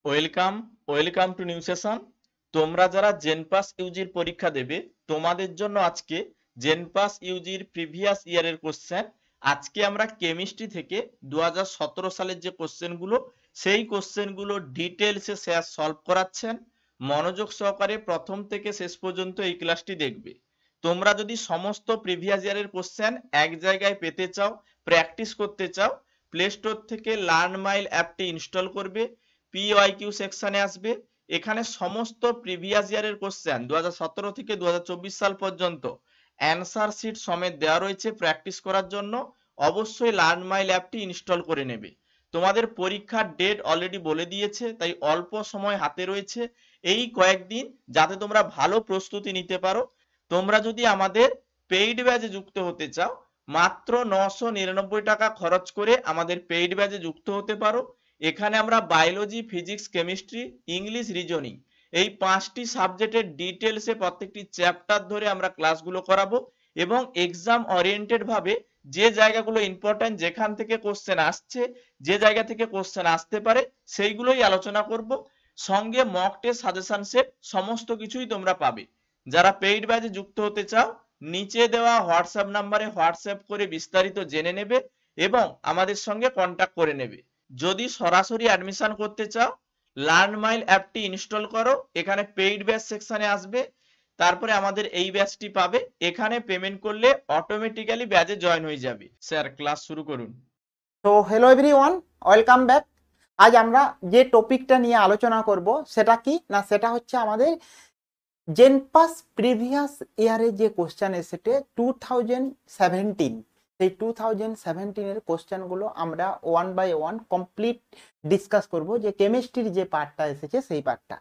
Welcome welcome to new session. তোমরা যারা জেনপাস ইউজির পরীক্ষা দেবে তোমাদের জন্য আজকে জেনপাস ইউজির প্রিভিয়াস ইয়ারের কোশ্চেন। আজকে আমরা কেমিস্ট্রি থেকে 2017 সালের যে কোশ্চেনগুলো সেই কোশ্চেনগুলো ডিটেলসে স্যার সলভ করাচ্ছেন। মনোযোগ সহকারে প্রথম থেকে শেষ পর্যন্ত এই ক্লাসটি দেখবে। তোমরা যদি সমস্ত প্রিভিয়াস ইয়ারের কোশ্চেন এক জায়গায় পেতে চাও, প্র্যাকটিস করতে চাও, প্লে স্টোর থেকে লার্ন মাইল অ্যাপটি ইনস্টল করবে। পিওয়াইকিউ সেকশনে আসবে, এখানে সমস্ত প্রিভিয়াস ইয়ারের কোশ্চেন 2017 থেকে 2024 সাল পর্যন্ত অ্যানসার শিট সমেত দেওয়া রয়েছে প্র্যাকটিস করার জন্য। অবশ্যই লার্ন মাইল অ্যাপটি ইনস্টল করে নেবে। তোমাদের পরীক্ষার ডেট অলরেডি বলে দিয়েছে, তাই অল্প সময় হাতে রয়েছে এই কয়েকদিন, যাতে তোমরা ভালো প্রস্তুতি নিতে পারো। তোমরা যদি আমাদের পেইড ব্যাচে যুক্ত হতে চাও, মাত্র 999 টাকা খরচ করে আমাদের পেইড ব্যাচে যুক্ত হতে পারো। এখানে আমরা biology, physics, chemistry, English, reasoning এই 5টি সাবজেক্টের ডিটেলসে প্রত্যেকটি চ্যাপ্টার ধরে আমরা ক্লাসগুলো করাবো এবং এক্সাম ওরিয়েন্টেড ভাবে যে জায়গাগুলো ইম্পর্টেন্ট, যেখান থেকে কোশ্চেন আসছে, যে জায়গা থেকে কোশ্চেন আসতে পারে সেইগুলোই আলোচনা করব। সঙ্গে মক টেস্ট, সাজেশন সেট সমস্ত কিছুই তোমরা পাবে। যারা পেইড ব্যাচে যুক্ত হতে চাও, নিচে দেওয়া হোয়াটসঅ্যাপ নাম্বারে হোয়াটসঅ্যাপ করে বিস্তারিত জেনে নেবে এবং আমাদের সঙ্গে কন্ট্যাক্ট করে নেবে। যদি সরাসরি অ্যাডমিশন করতে চাও, লার্ন মাইল অ্যাপটি ইনস্টল করো, এখানে পেইড ব্যাচ সেকশনে আসবে, তারপরে আমাদের এই ব্যাচটি পাবে। এখানে পেমেন্ট করলে অটোমেটিক্যালি ব্যাচে জয়েন হয়ে যাবে। স্যার, ক্লাস শুরু করুন। তো হ্যালো এভরিওয়ান, ওয়েলকাম ব্যাক। আজ আমরা যে টপিকটা নিয়ে আলোচনা করব সেটা কি না, সেটা হচ্ছে আমাদের জেনপাস প্রিভিয়াস ইয়ারে যে কোশ্চেন এসেছে 2017, সেই 2017-এর কোশ্চেনগুলো আমরা one by one complete discuss করব। যে কেমিস্ট্রির যে পার্টটা এসেছে সেই পার্টটা,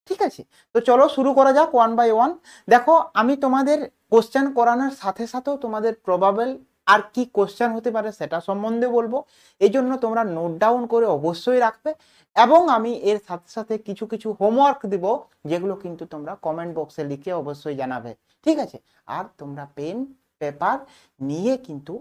ঠিক আছে? তো চলো শুরু করা যাক ওয়ান বাই ওয়ান। দেখো, আমি তোমাদের কোশ্চেন করানোর সাথে সাথেও তোমাদের প্রবাবল আর কি কোশ্চেন হতে পারে সেটা সম্বন্ধে বলবো। এই জন্য তোমরা নোট ডাউন করে অবশ্যই রাখবে এবং আমি এর সাথে সাথে কিছু কিছু হোমওয়ার্ক দিব, যেগুলো কিন্তু তোমরা কমেন্ট বক্সে লিখে অবশ্যই জানাবে, ঠিক আছে? আর তোমরা পেন পেপার নিয়ে কিন্তু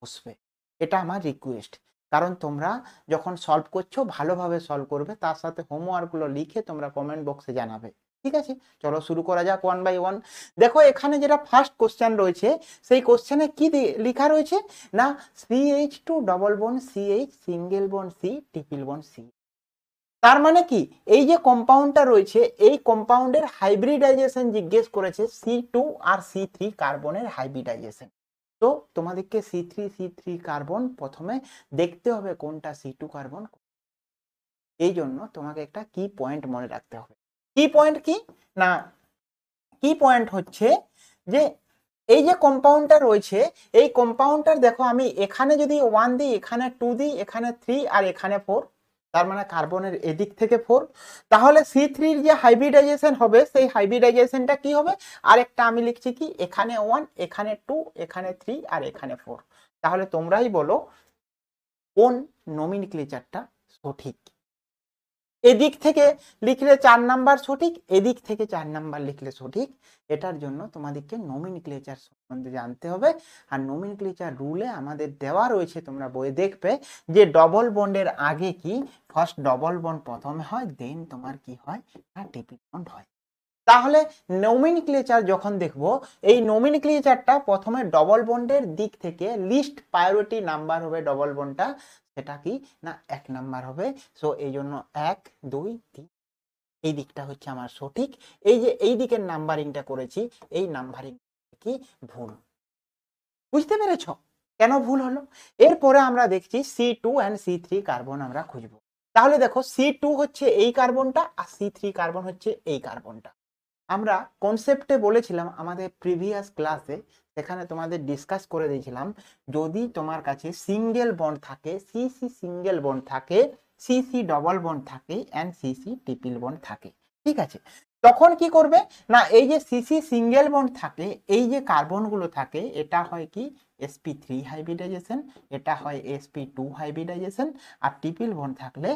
বসবে, এটা আমার রিকোয়েস্ট। কারণ তোমরা যখন সলভ করছো ভালোভাবে সলভ করবে, তার সাথে হোমওয়ার্কগুলো লিখে তোমরা কমেন্ট বক্সে জানাবে, ঠিক আছে? চলো শুরু করা যাক ওয়ান বাই ওয়ান। দেখো, এখানে যেটা ফার্স্ট কোশ্চেন রয়েছে সেই কোশ্চেনে কি লেখা রয়েছে না, CH2 double bond CH single bond C triple bond C। তার মানে কি, এই যে কম্পাউন্ডটা রয়েছে এই কম্পাউন্ডের হাইব্রিডাইজেশন জিজ্ঞেস করেছে, C2 আর C3 কার্বনের হাইব্রিডাইজেশন। তো তোমাদেরকে C3 কার্বন প্রথমে দেখতে হবে কোনটা C2 কার্বন। এই জন্য তোমাকে একটা কি পয়েন্ট মনে রাখতে হবে। কি পয়েন্ট কি না, কি পয়েন্ট হচ্ছে যে এই যে কম্পাউন্ডটা রয়েছে এই কম্পাউন্ডটার দেখো, আমি এখানে যদি 1 দিই, এখানে 2 দিই, এখানে 3 আর এখানে 4, তার মানে কার্বনের এদিক থেকে 4, তাহলে C3-র যে হাইব্রিডাইজেশন হবে সেই হাইব্রিডাইজেশনটা কি হবে? আরেকটা আমি লিখছি কি, এখানে 1, এখানে 2, এখানে 3 আর এখানে 4। তাহলে তোমরাই বলো কোন নমিনক্লেচারটা সঠিক। এদিক থেকে লিখলে 4 নাম্বার সঠিক, এদিক থেকে 4 নাম্বার লিখলে সঠিক। এটার জন্য তোমাদেরকে নমিনক্লেচার সম্বন্ধে জানতে হবে। আর নমিনক্লেচার রুলে আমাদের দেওয়া রয়েছে, তোমরা বইয়ে দেখবে যে ডবল বন্ডের আগে কি, ফার্স্ট ডবল বন্ড প্রথমে হয়, দেন তোমার কি হয় না ট্রিপল বন্ড হয়। তাহলে নমিনক্লেচার যখন দেখব, এই নমিনক্লেচারটা প্রথমে ডবল বন্ডের দিক থেকে লিস্ট প্রায়োরিটি নাম্বার হবে ডবল বন্ডটা, সেটা কি না 1 নাম্বার হবে। সো এই জন্য 1 2 3 এই দিকটা হচ্ছে আমার সঠিক। এই যে এই দিকের নাম্বারিংটা করেছি, এই নাম্বারিং কি ভুল। বুঝতে পেরেছ কেন ভুল হলো? এরপরে আমরা দেখছি C2 and C3 কার্বন আমরা খুঁজবো। তাহলে দেখো, C2 হচ্ছে এই কার্বনটা আর C3 কার্বন হচ্ছে এই কার্বনটা। আমরা কনসেপ্টে বলেছিলাম আমাদের প্রিভিয়াস ক্লাসে, সেখানে তোমাদের ডিসকাস করে দিয়েছিলাম, যদি তোমার কাছে সিঙ্গেল বন্ড থাকে, CC সিঙ্গেল বন্ড থাকে, CC ডবল বন্ড থাকে এন্ড CC ট্রিপল বন্ড থাকে, ঠিক আছে? তখন কি করবে না, এই যে CC সিঙ্গেল বন্ড থাকে, এই যে কার্বনগুলো থাকে, এটা হয় কি sp3 হাইব্রিডাইজেশন, এটা হয় sp2 হাইব্রিডাইজেশন, আর ট্রিপল বন্ড থাকলে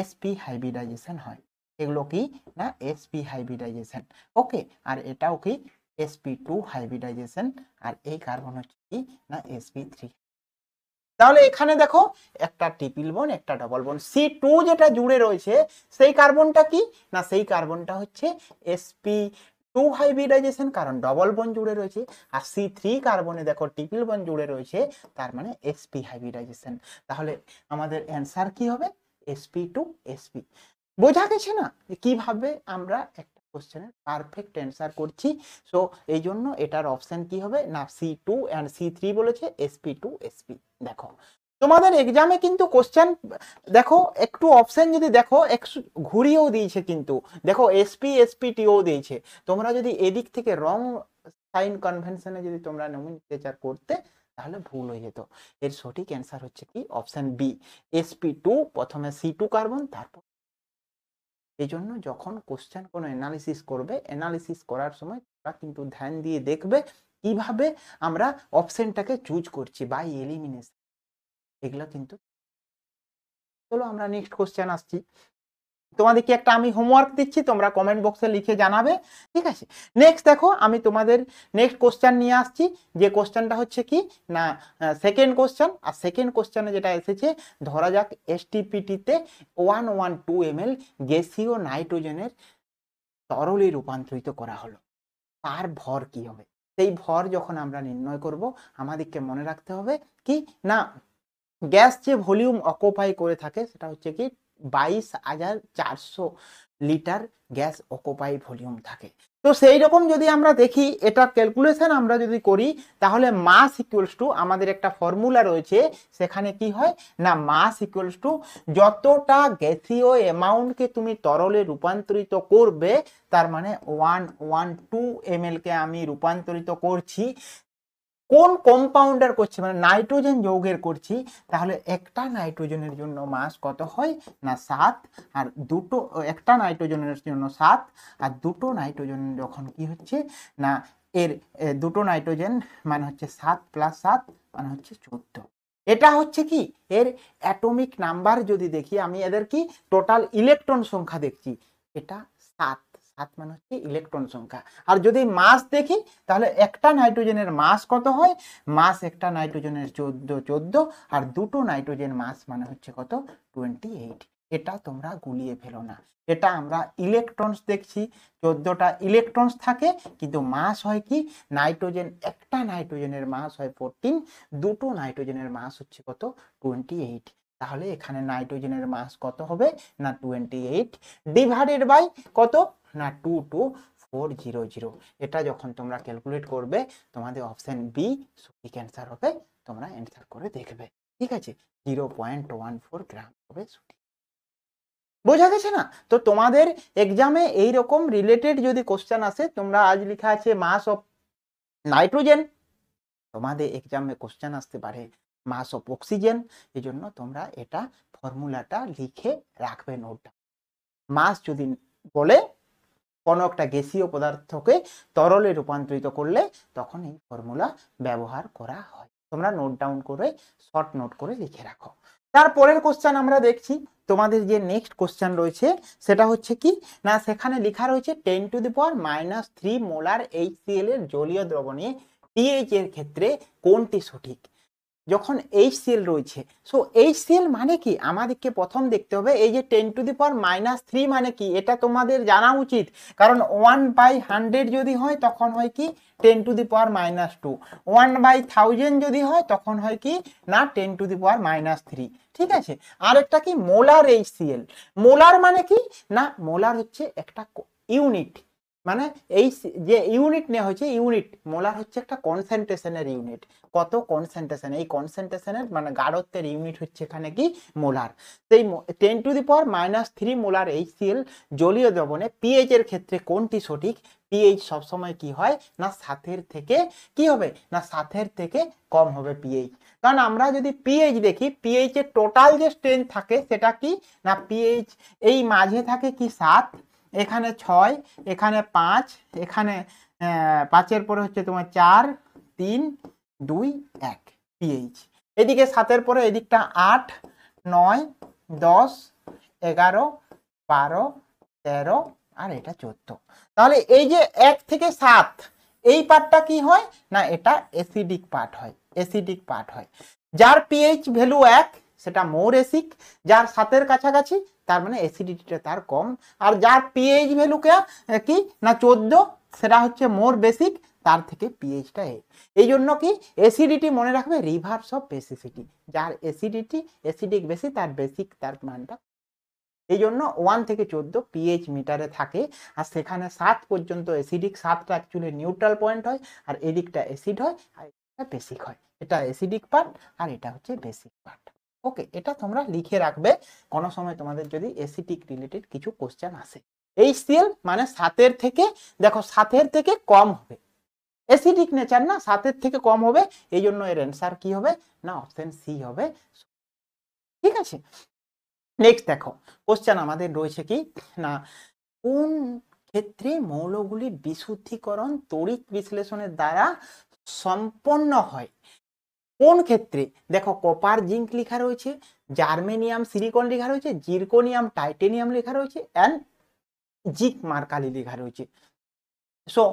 sp হাইব্রিডাইজেশন হয়। এগুলো কি না sp হাইব্রিডাইজেশন, ওকে? আর এটাও কি sp2 হাইব্রিডাইজেশন, আর এই কার্বন হচ্ছে কি না sp3। তাহলে এখানে দেখো একটা ট্রিপল বন্ড একটা ডবল বন্ড, C2 যেটা জুড়ে রয়েছে সেই কার্বনটা কি না সেই কার্বনটা হচ্ছে sp2 হাইব্রিডাইজেশন, কারণ ডবল বন্ড জুড়ে রয়েছে। আর C3 কার্বনে দেখো ট্রিপল বন্ড জুড়ে রয়েছে, তার মানে sp হাইব্রিডাইজেশন। তাহলে আমাদের অ্যান্সার কি হবে sp2 sp। বোঝা গেছে না কিভাবে আমরা একটা কোশ্চেনের পারফেক্ট অ্যান্সার করছি? সো এই জন্য এটার অপশন কি হবে না C2 এন্ড C3 বলেছে sp2 sp। দেখো তোমাদের এক্সামে কিন্তু কোশ্চেন দেখো একটু অপশন যদি দেখো ঘুরিয়েও দিয়েছে, কিন্তু দেখো sp sp-টিও দিয়েছে। তোমরা যদি এদিক থেকে রং সাইন কনভেনশনে যদি তোমরা নোমেনক্লেচার করতে তাহলে ভুল হয়ে যেত। এর সঠিক অ্যান্সার হচ্ছে কি অপশন বি sp2, প্রথমে C2 কার্বন তারপর। এই জন্য যখন কোশ্চেন কোনো অ্যানালিসিস করবে, অ্যানালিসিস করার সময় তোমরা কিন্তু ধ্যান দিয়ে দেখবে কিভাবে আমরা অপশনটাকে চুজ করছি বাই এলিমিনেশন, এগুলো কিন্তু। চলো আমরা নেক্সট কোশ্চেন আসছি। তোমাদেরকে একটা আমি হোমওয়ার্ক দিচ্ছি, তোমরা কমেন্ট বক্সে লিখে জানাবে, ঠিক আছে? নেক্সট দেখো আমি তোমাদের নেক্সট কোশ্চেন নিয়ে আসছি, যে কোশ্চেনটা হচ্ছে কি না সেকেন্ড কোশ্চেন। আর সেকেন্ড কোশ্চেনে যেটা এসেছে, ধরা যাক STPT-তে 112 ml গ্যাসীয় নাইট্রোজেনের তরলে রূপান্তরিত করা হলো, তার ভর কি হবে? সেই ভর যখন আমরা নির্ণয় করব আমাদেরকে মনে রাখতে হবে কি না গ্যাস যে ভলিউম অকুপাই করে থাকে সেটা হচ্ছে কি 22,400 লিটার গ্যাস অকুপাই ভলিউম থাকে। তো সেই রকম যদি আমরা দেখি এটা ক্যালকুলেশন আমরা যদি করি, তাহলে মাস ইকুয়ালস টু আমাদের একটা ফর্মুলা রয়েছে, সেখানে কি হয় না মাস ইকুয়ালস টু যতটা গ্যাসীয় অ্যামাউন্টকে তুমি তরলে রূপান্তরিত করবে, তার মানে 112 ml কে আমি রূপান্তরিত করছি কোন কম্পাউন্ডার করছি মানে নাইট্রোজেন যৌগের করছি, তাহলে একটা নাইট্রোজেনের জন্য মাস কত হয় না 7, আর দুটো একটা নাইট্রোজেনের জন্য 7, আর দুটো নাইট্রোজেন যখন কি হচ্ছে না এর দুটো নাইট্রোজেন মানে হচ্ছে 7 + 7 মানে হচ্ছে 14। এটা হচ্ছে কি এর অ্যাটমিক নাম্বার। যদি দেখি আমি এদের কি টোটাল ইলেকট্রন সংখ্যা দেখছি, এটা 7 মানে হচ্ছে ইলেকট্রন সংখ্যা। আর যদি মাস দেখি তাহলে একটা নাইট্রোজেনের মাস কত হয়, মাস একটা নাইট্রোজেনের 14, আর দুটো নাইট্রোজেন মাস মানে হচ্ছে কত 28। এটা তোমরা গুলিয়ে ফেলো না, এটা আমরা ইলেকট্রনস দেখছি, 14টা ইলেকট্রনস থাকে, কিন্তু মাস হয় কি নাইট্রোজেন একটা নাইট্রোজেনের মাস হয় 14, দুটো নাইট্রোজেনের মাস হচ্ছে কত 28। তাহলে এখানে নাইট্রোজেনের মাস কত হবে না 28 ডিভাইডেড বাই কত না 22400। এটা যখন তোমরা ক্যালকুলেট করবে তোমাদের অপশন বি সঠিক অ্যান্সার হবে, তোমরা অ্যান্সার করে দেখবে, ঠিক আছে? 0.14 গ্রাম হবে সঠিক। বোঝা গেছে না? তো তোমাদের এক্সামে এইরকম রিলেটেড যদি কোশ্চেন আসে, তোমরা আজ লেখা আছে মাস অফ নাইট্রোজেন, তোমাদের এক্সামে কোশ্চেন আসতে পারে মাস অফ অক্সিজেন। এই জন্য তোমরা এটা ফর্মুলাটা লিখে রাখবে নোটটা। মাস যদি বলে কোনো একটা গ্যাসীয় পদার্থকে তরলে রূপান্তরিত করলে তখন এই ফর্মুলা ব্যবহার করা হয়। তোমরা নোট ডাউন করে শর্ট নোট করে লিখে রাখো। তারপরের কোশ্চেন আমরা দেখছি, তোমাদের যে নেক্সট কোশ্চেন রয়েছে সেটা হচ্ছে কি না সেখানে লেখা রয়েছে 10⁻³ মোলার HCl এর জলীয় দ্রবণে pH এর ক্ষেত্রে কোনটি সঠিক? যখন HCl রয়েছে, সো HCl মানে কি আমাদেরকে প্রথম দেখতে হবে এই যে 10⁻³ মানে কি, এটা তোমাদের জানা উচিত, কারণ 1/100 যদি হয় তখন হয় কি 10⁻², 1/1000 যদি হয় তখন হয় কি না 10⁻³ ঠিক আছে? আর একটা কি মোলার HCl, মোলার মানে কি না মোলার হচ্ছে একটা ইউনিট, মানে এই যে ইউনিট নেওয়া হয়েছে ইউনিট, মোলার হচ্ছে একটা কনসেন্ট্রেশনের ইউনিট, কত কনসেন্ট্রেশন, এই কনসেন্ট্রেশনের মানে গাঢ়ত্বের ইউনিট হচ্ছে এখানে কি মোলার। সেই 10⁻³ মোলার HCl জলীয় দ্রবণে পিএইচ এর ক্ষেত্রে কোনটি সঠিক? পিএইচ সবসময় কি হয় না 7 থেকে কি হবে না 7 থেকে কম হবে পিএইচ। কারণ আমরা যদি পিএইচ দেখি, পিএইচ এর টোটাল যে স্ট্রেংথ থাকে সেটা কি না পিএইচ এই মাঝে থাকে কি 7, এখানে 6, এখানে 5, এখানে 5-এর পরে হচ্ছে তোমার 4, 3, 2, 1 পিএইচ। এদিকে 7-এর পরে এদিকটা 8, 9, 10, 11, 12, 13 আর এটা 14। তাহলে এই যে 1 থেকে 7 এই পার্টটা কি হয় না এটা অ্যাসিডিক পার্ট হয়, অ্যাসিডিক পার্ট হয়। যার পিএইচ ভ্যালু 1 সেটা মোর এসিক, যার 7 কাছাকাছি তার মানে অ্যাসিডিটিটা তার কম, আর যার পিএইচ ভ্যালু কি না 14 সেটা হচ্ছে মোর বেসিক, তার থেকে পিএইচটা এই জন্য কি অ্যাসিডিটি মনে রাখবে রিভার্স অফ বেসিসিটি, যার অ্যাসিডিক বেশি তার বেসিক তার মানটা, এই জন্য 1 থেকে 14 পিএইচ মিটারে থাকে, আর সেখানে 7 পর্যন্ত অ্যাসিডিক, 7টা অ্যাকচুয়ালি নিউট্রাল পয়েন্ট হয়, আর এদিকটা অ্যাসিড হয় আর এটা বেসিক হয়, এটা অ্যাসিডিক পার্ট আর এটা হচ্ছে বেসিক পার্ট। ওকে, এটা তোমরা লিখে রাখবে কোনো সময় তোমাদের যদি অ্যাসিডিক রিলেটেড কিছু কোশ্চেন আসে। HCl মানে 7 থেকে, দেখো 7 থেকে কম হবে, অ্যাসিডিক নেচার না, 7 থেকে কম হবে, এই জন্য এর অ্যান্সার কি হবে না অপশন সি হবে। ঠিক আছে, নেক্সট দেখো কোশ্চেন আমাদের রয়েছে কি না কোন ক্ষেত্রে মৌলগুলির বিশুদ্ধীকরণ তড়িৎ বিশ্লেষণের দ্বারা সম্পন্ন হয়। কোন ক্ষেত্রে, দেখো কপার জিঙ্ক লেখা রয়েছে, জার্মেনিয়াম সিলিকন লেখা রয়েছে, জিরকোনিয়াম টাইটেনিয়াম লেখা রয়েছে, এন্ড জিঙ্ক মার্কালি লেখা রয়েছে। সো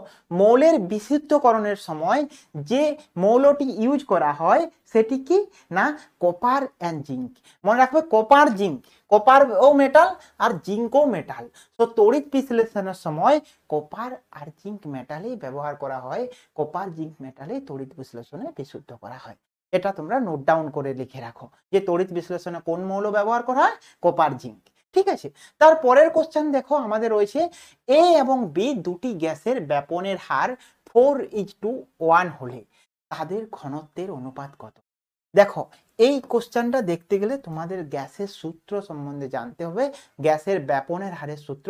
মৌলের বিশুদ্ধকরণের সময় যে মৌলটি ইউজ করা হয় সেটি কি না কপার অ্যান্ড জিঙ্ক। মনে রাখবে কপার জিঙ্ক, কপার ও মেটাল আর জিঙ্কও মেটাল। তো তড়িৎ বিশ্লেষণের সময় কপার আর জিঙ্ক মেটালই ব্যবহার করা হয়, কপার জিঙ্ক মেটালে তড়িৎ বিশ্লেষণে বিশুদ্ধ করা হয়। এটা তোমরা নোট ডাউন করে লিখে রাখো যে তড়িৎ বিশ্লেষণে কোন মৌল ব্যবহার করা হয়, কপার জিঙ্ক। ঠিক আছে, তারপরের কোশ্চেন দেখো আমাদের রয়েছে এ এবং বি দুটি গ্যাসের ব্যাপনের হার 4:1 হলে তাদের ঘনত্বের অনুপাত কত। দেখো এই কোশ্চেনটা দেখতে গেলে তোমাদের গ্যাসের সূত্র সম্বন্ধে জানতে হবে, গ্যাসের ব্যাপনের হারের সূত্র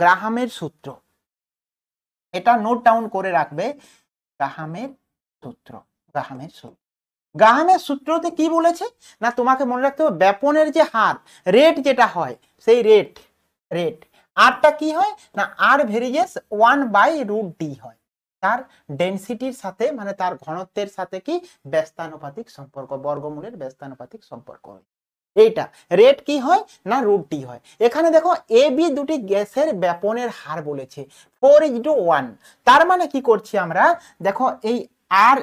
গ্রাহামের সূত্র, এটা নোট ডাউন করে রাখবে, গ্রাহামের সূত্র। গ্রাহামের সূত্রতে কি বলেছে না তোমাকে মনে রাখতে হবে ব্যাপনের যে হার রেট যেটা হয় সেই রেট আরটা কি হয় না আর ভেরিজেস 1/√d হয়, তার ডেনসিটির সাথে মানে তার ঘনত্বের সাথে কি ব্যস্তানুপাতিক সম্পর্ক, বর্গমূলের ব্যস্তানুপাতিক সম্পর্ক হয়। এইটা রেট কি হয় না √d হয়। এখানে দেখো এ বি দুটি গ্যাসের ব্যাপনের হার বলেছে 4:1, তার মানে কি করছি আমরা, দেখো এই আর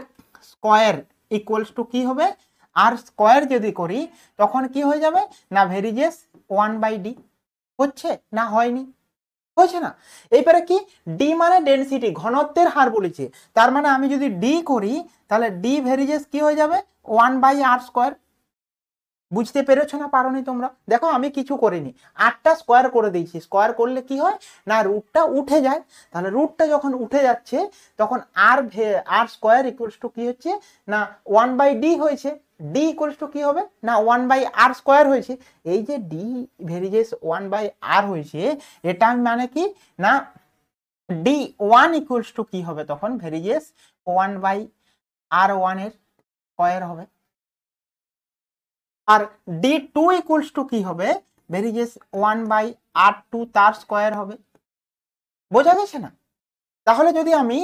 স্কয়ার ইকুয়ালস টু কি হবে, আর স্কয়ার যদি করি তখন কি হয়ে যাবে না ভেরিজেস 1/d হচ্ছে না হয়নি, হয়েছে না। এইবারে কি ডি মানে ডেনসিটি, ঘনত্বের হার বলেছে, তার মানে আমি যদি ডি করি তাহলে ডি ভেরিজেস কি হয়ে যাবে 1/r²। বুঝতে পেরেছো না পারোনি তোমরা, দেখো আমি কিছু করিনি, 8টা স্কয়ার করে দিয়েছি, স্কয়ার করলে কি হয় না রুটটা উঠে যায়, তাহলে রুটটা যখন উঠে যাচ্ছে তখন আর স্কয়ার ইকুয়ালস টু কি হচ্ছে না 1/d হয়েছে, ডি ইকুয়ালস টু কি হবে না 1/r² হয়েছে। এই যে ডি ভেরিজেস 1/r হয়েছে এটা মানে কি না d1 ইকুয়ালস টু কি হবে তখন ভেরিজেস 1/r1 এর স্কয়ার হবে, আর d2 ইকুয়ালস টু কি হবে ভেরিজেস 1/r2 তার স্কয়ার হবে। বোঝা গেছে না, তাহলে যদি আমি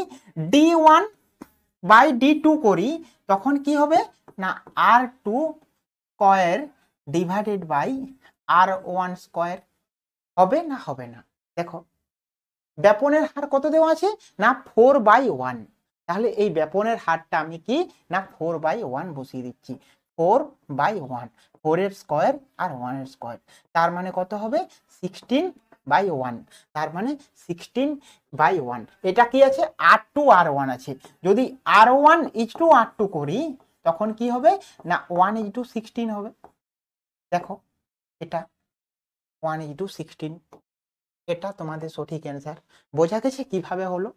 d1/d2 করি তখন কি হবে না r2 square divided by r1 square হবে না হবে না। দেখো ব্যাপনের হার কত দেওয়া আছে না 4/1, তাহলে এই ব্যাপনের হারটা আমি কি না 4/1 বসিয়ে দিচ্ছি, 4/1, 4 এর স্কয়ার আর 1 এর স্কয়ার, তার মানে কত হবে 16/1, তার মানে 16/1। এটা কি আছে r2 r1 আছে, যদি r1 = r2 করি তখন কি হবে না 1 = 16 হবে। দেখো এটা 1 = 16, এটা তোমাদের সঠিক অ্যান্সার। বোঝা গেছে কিভাবে হলো,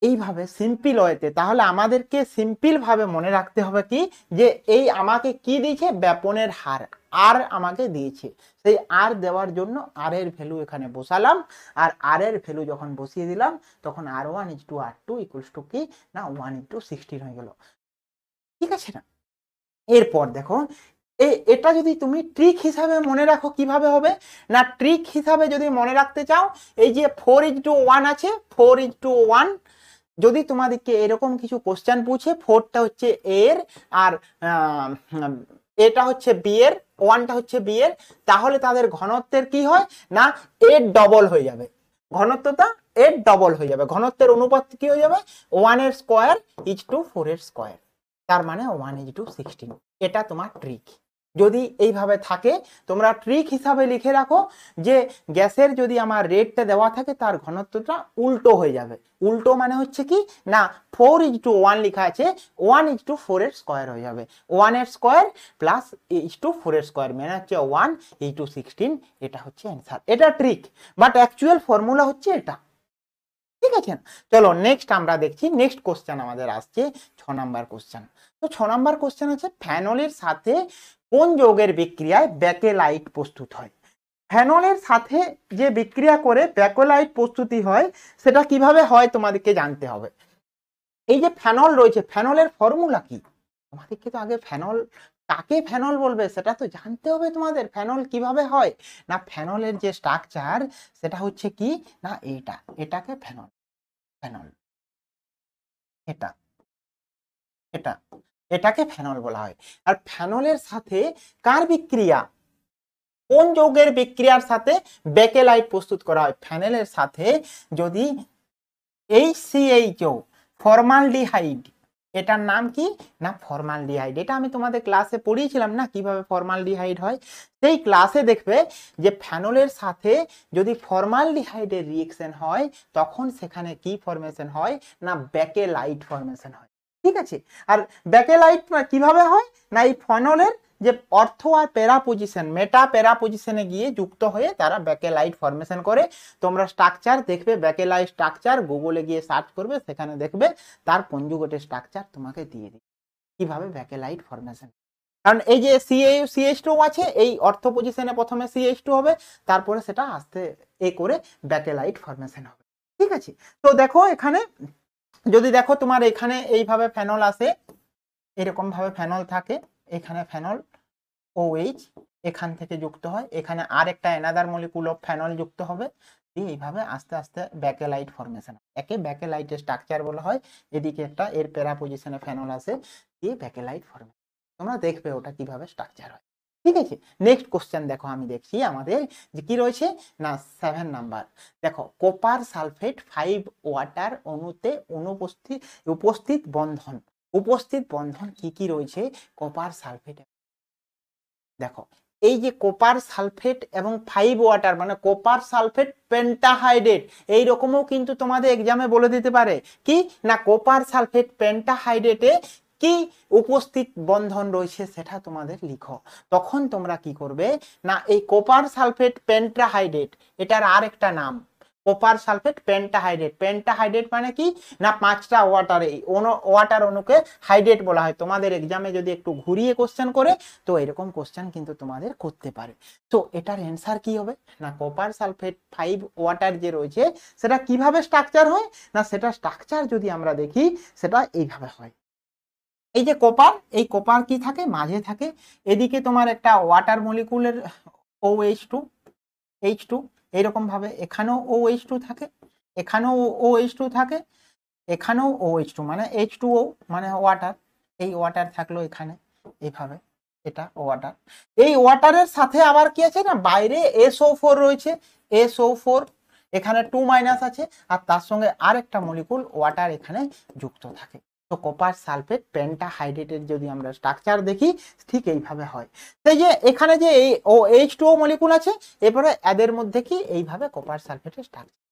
এইভাবে সিম্পল ওয়েতে। তাহলে আমাদেরকে সিম্পল ভাবে মনে রাখতে হবে কি যে এই আমাকে কি দিয়েছে ব্যাপনের হার আর আমাকে দিয়েছে, সেই আর দেওয়ার জন্য আর এর ভ্যালু এখানে বসালাম, আর আর এর ভ্যালু যখন বসিয়ে দিলাম তখন r1 = r2 ইকুয়ালস টু কি না 1 * 16 হয়ে গেল। ঠিক আছে না, এরপর দেখো এটা যদি তুমি ট্রিক হিসাবে মনে রাখো কিভাবে হবে না, ট্রিক হিসাবে যদি মনে রাখতে চাও এই যে 4:1 আছে, 4:1 যদি তোমাদেরকে এরকম কিছু কোশ্চেন পুছে 4টা হচ্ছে এর আর এটা হচ্ছে বি এর, 1টা হচ্ছে বি এর, তাহলে তাদের ঘনত্বের কি হয় না এর ডবল হয়ে যাবে, ঘনত্বটা এর ডবল হয়ে যাবে, ঘনত্বের অনুপাত কি হয়ে যাবে 1 এর স্কয়ার = 4 এর স্কয়ার। তার মানে 1:16। এটা তোমার ট্রিক। যদি এইভাবে থাকে তোমরা ট্রিক হিসাবে লিখে রাখো যে গ্যাসের যদি আমার রেটটা দেওয়া থাকে তার ঘনত্বটা উল্টো হয়ে যাবে। উল্টো মানে হচ্ছে কি না 4:1 লেখা আছে 1:4 এর স্কয়ার হয়ে যাবে। 1 এর স্কয়ার প্লাস 4 এর স্কয়ার মানে হচ্ছে 1:16। এটা হচ্ছে অ্যান্সার। এটা ট্রিক, বাট অ্যাকচুয়াল ফর্মুলা হচ্ছে এটা। ঠিক আছে, চলো নেক্সট আমরা দেখছি। নেক্সট কোশ্চেন আমাদের আসছে 6 নাম্বার কোশ্চেন। তো 6 নাম্বার কোশ্চেন আছে ফেনলের সাথে কোন যৌগের বিক্রিয়ায় ব্যাকেলাইট প্রস্তুত হয়। ফেনলের সাথে যে বিক্রিয়া করে ব্যাকেলাইট প্রস্তুতি হয় সেটা কিভাবে হয় তোমাদেরকে জানতে হবে। এই যে ফেনল রয়েছে, ফেনলের ফর্মুলা কি তোমাদেরকে তো আগে ফেনল কাকে ফেনল বলবে সেটা তো জানতে হবে তোমাদের। ফেনল কিভাবে হয় না ফেনলের যে স্ট্রাকচার সেটা হচ্ছে কি না এইটা, এটাকে ফেনল, ফেনল এটা, এটা, এটাকে ফেনল বলা হয়। আর ফেনলের সাথে কার বিক্রিয়া, কোন যৌগের বিক্রিয়ার সাথে ব্যাকেলাইট প্রস্তুত করা হয়। ফেনলের সাথে যদি HCHO ফর্মালডিহাইড, এটার নাম কি না ফর্মালডিহাইড। এটা আমি তোমাদের ক্লাসে পড়িয়েছিলাম না কিভাবে ফর্মালডিহাইড হয়। সেই ক্লাসে দেখবে যে ফেনলের সাথে যদি ফর্মালডিহাইডের রিঅ্যাকশন হয় তখন সেখানে কি ফর্মেশন হয় না ব্যাকেলাইট ফর্মেশন হয়। ঠিক আছে, আর ব্যাকেলাইট কিভাবে হয় না এই ফেনলের যে অর্থ আর প্যারা পজিশন, মেটা প্যারা পজিশনে গিয়ে যুক্ত হয়ে তারা ব্যাকেলাইট ফর্মেশন করে। তোমরা স্ট্রাকচার দেখবে, ব্যাকেলাইট স্ট্রাকচার গুগলে গিয়ে সার্চ করবে, সেখানে দেখবে তার কনজুগেটেড স্ট্রাকচার তোমাকে দিয়ে দিবে কিভাবে ব্যাকেলাইট ফর্মেশন। কারণ এই যে CH2 আছে, এই অর্থ পজিশনে প্রথমে CH2 হবে, তারপরে সেটা আস্তে এ করে ব্যাকেলাইট ফর্মেশন হবে। ঠিক আছে, তো দেখো এখানে যদি দেখো তোমার এখানে এইভাবে ফেনল আসে, এরকম ভাবে ফেনল থাকে, এখানে ফেনল OH এখান থেকে যুক্ত হয়, এখানে আর একটা অ্যানাদার মলিকুল অফ ফেনল যুক্ত হবে, দিয়ে এইভাবে আস্তে আস্তে ব্যাকেলাইট ফর্মেশন, একে ব্যাকেলাইটের স্ট্রাকচার বলা হয়। এদিকে একটা এর প্যারা পজিশনে ফেনল আসে, দিয়ে ব্যাকেলাইট ফর্মেশন। তোমরা দেখবে ওটা কিভাবে স্ট্রাকচার হয়। ঠিক আছে, নেক্সট কোশ্চেন দেখো আমি দেখছি আমাদের যে কি রয়েছে না 7 নাম্বার। দেখো কপার সালফেট 5 ওয়াটার অণুতে উপস্থিত বন্ধন কি কি রয়েছে কপার সালফেট। দেখো এই যে কপার সালফেট এবং 5 ওয়াটার মানে কপার সালফেট পেন্টাহাইড্রেট, এই রকমও কিন্তু তোমাদের এক্সামে বলে দিতে পারে কি না কপার সালফেট পেন্টাহাইড্রেটে কি উপস্থিত বন্ধন রয়েছে সেটা তোমাদের লিখো। তখন তোমরা কি করবে না এই কপার সালফেট পেন্টাহাইড্রেট এটার আর একটা নাম কপার সালফেট পেন্টাহাইড্রেট। পেন্টাহাইড্রেট মানে কি না 5টা ওয়াটার অণুকে হাইড্রেট বলা হয়। তোমাদের এক্সামে যদি একটু ঘুরিয়ে কোশ্চেন করে তো এরকম কোশ্চেন কিন্তু তোমাদের করতে পারে। তো এটার অ্যান্সার কি হবে না কপার সালফেট 5 ওয়াটার যে রয়েছে সেটা কিভাবে স্ট্রাকচার হয় না সেটা স্ট্রাকচার যদি আমরা দেখি সেটা এইভাবে হয়। এই যে কপার, এই কপার কি থাকে মাঝে থাকে, এদিকে তোমার একটা ওয়াটার মলিকুলের H2 এইরকম ভাবে এখানেও OH2 থাকে, এখানেও OH2 থাকে, এখানেও OH2 মানে H2O মানে ওয়াটার, এই ওয়াটার থাকলো এখানে এইভাবে, এটা ওয়াটার। এই ওয়াটারের সাথে আবার কি আছে না বাইরে SO4 রয়েছে, SO4 এখানে 2- আছে, আর তার সঙ্গে আরেকটা মলিকুল ওয়াটার এখানে যুক্ত থাকে। তো কপার সালফেট পেন্টাহাইড্রেটের যদি আমরা স্ট্রাকচার দেখি ঠিক এইভাবে হয়। সেই যে এখানে যে এই H2O মলিকুল আছে, এরপরে এদের মধ্যে কি এইভাবে কপার সালফেটের স্ট্রাকচার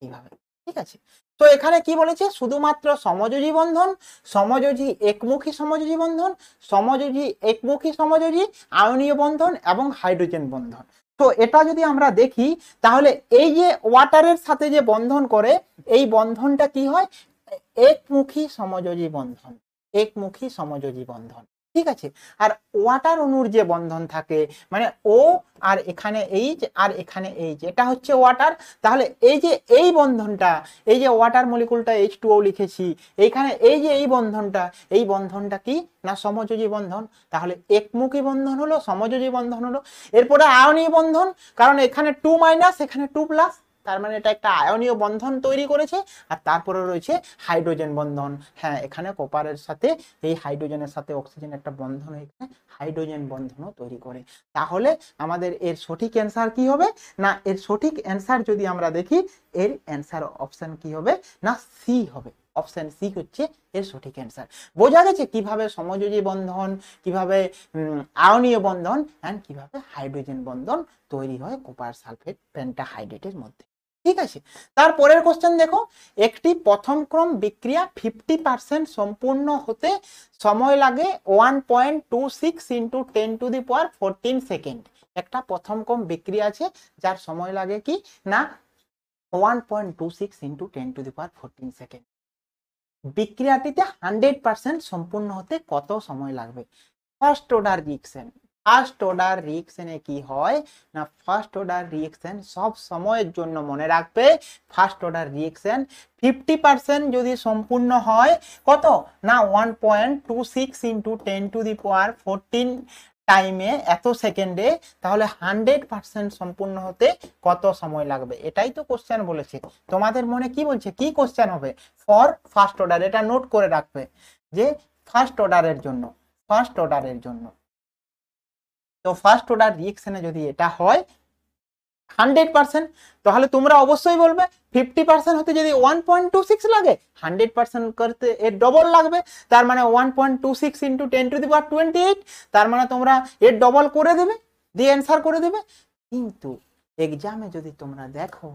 এইভাবে। ঠিক আছে, তো এখানে কি বলেছে শুধুমাত্র সমযোজী বন্ধন, সমযোজী একমুখী সমযোজী বন্ধন, সমযোজী একমুখী সমযোজী আয়নীয় বন্ধন এবং হাইড্রোজেন বন্ধন। তো এটা যদি আমরা দেখি তাহলে এই যে ওয়াটারের সাথে যে বন্ধন করে এই বন্ধনটা কি হয় একমুখী সমযোজী বন্ধন, একমুখী সমযোজী বন্ধন। ঠিক আছে, আর ওয়াটার অণুর যে বন্ধন থাকে মানে ও আর এখানে H আর এখানে H, এটা হচ্ছে ওয়াটার। তাহলে এই যে এই বন্ধনটা, এই যে ওয়াটার মলিকুলটা H2O লিখেছি, এইখানে এই যে এই বন্ধনটা কি না সমযোজী বন্ধন। তাহলে একমুখী বন্ধন হলো, সমযোজী বন্ধন হলো। এরপরে আয়নীয় বন্ধন, কারণ এখানে 2- এখানে 2+, তার মানে এটা একটা আয়নীয় বন্ধন তৈরি করেছে। আর তারপরে রয়েছে হাইড্রোজেন বন্ধন। হ্যাঁ, এখানে কপারের সাথে এই হাইড্রোজেনের সাথে অক্সিজেন একটা বন্ধন এখানে হাইড্রোজেন বন্ধনও তৈরি করে। তাহলে আমাদের এর সঠিক অ্যান্সার কি হবে না এর সঠিক অ্যান্সার যদি আমরা দেখি এর অ্যান্সার অপশন কি হবে না সি হবে, অপশন সি হচ্ছে এর সঠিক অ্যান্সার। বোঝা গেছে কিভাবে সমযোজী বন্ধন, কিভাবে আয়নীয় বন্ধন এন্ড কিভাবে হাইড্রোজেন বন্ধন তৈরি হয় কপার সালফেট পেন্টাহাইড্রেটের মধ্যে। ঠিক আছে, তারপরের কোশ্চেন দেখো, একটি প্রথম ক্রম বিক্রিয়া 50% সম্পূর্ণ হতে সময় লাগে 1.26 ইন্টু 10⁻14 সেকেন্ড। একটা প্রথম ক্রম বিক্রিয়া আছে যার সময় লাগে কি না 1.26 ইন্টু 10⁻14 সেকেন্ড। বিক্রিয়াটিতে 100% সম্পূর্ণ হতে কত সময় লাগবে? First order reaction, first order রিঅ্যাকশনে কি হয় না ফার্স্ট অর্ডার রিঅ্যাকশন সব সময়ের জন্য মনে রাখবে ফার্স্ট অর্ডার রিঅ্যাকশন 50% যদি সম্পূর্ণ হয় কত না 1.26 ইন্টু 10⁻14 টাইমে এত সেকেন্ডে, তাহলে 100% সম্পূর্ণ হতে কত সময় লাগবে? এটাই তো কোশ্চেন বলেছে। তোমাদের মনে কি বলছে, কি কোশ্চেন হবে ফর ফার্স্ট অর্ডার? এটা নোট করে রাখবে যে ফার্স্ট অর্ডারের জন্য, ফার্স্ট অর্ডারের জন্য। তো ফার্স্ট অর্ডার রিঅ্যাকশনে যদি এটা হয় 100%, তাহলে তোমরা অবশ্যই বলবে 50% হতে যদি 1.26 লাগে 100% করতে এর ডবল লাগবে, তার মানে 1.26 ইন্টু 10⁻28, তার মানে তোমরা এর ডবল করে দেবে, দিয়ে অ্যান্সার করে দেবে। কিন্তু এক্সামে যদি তোমরা দেখো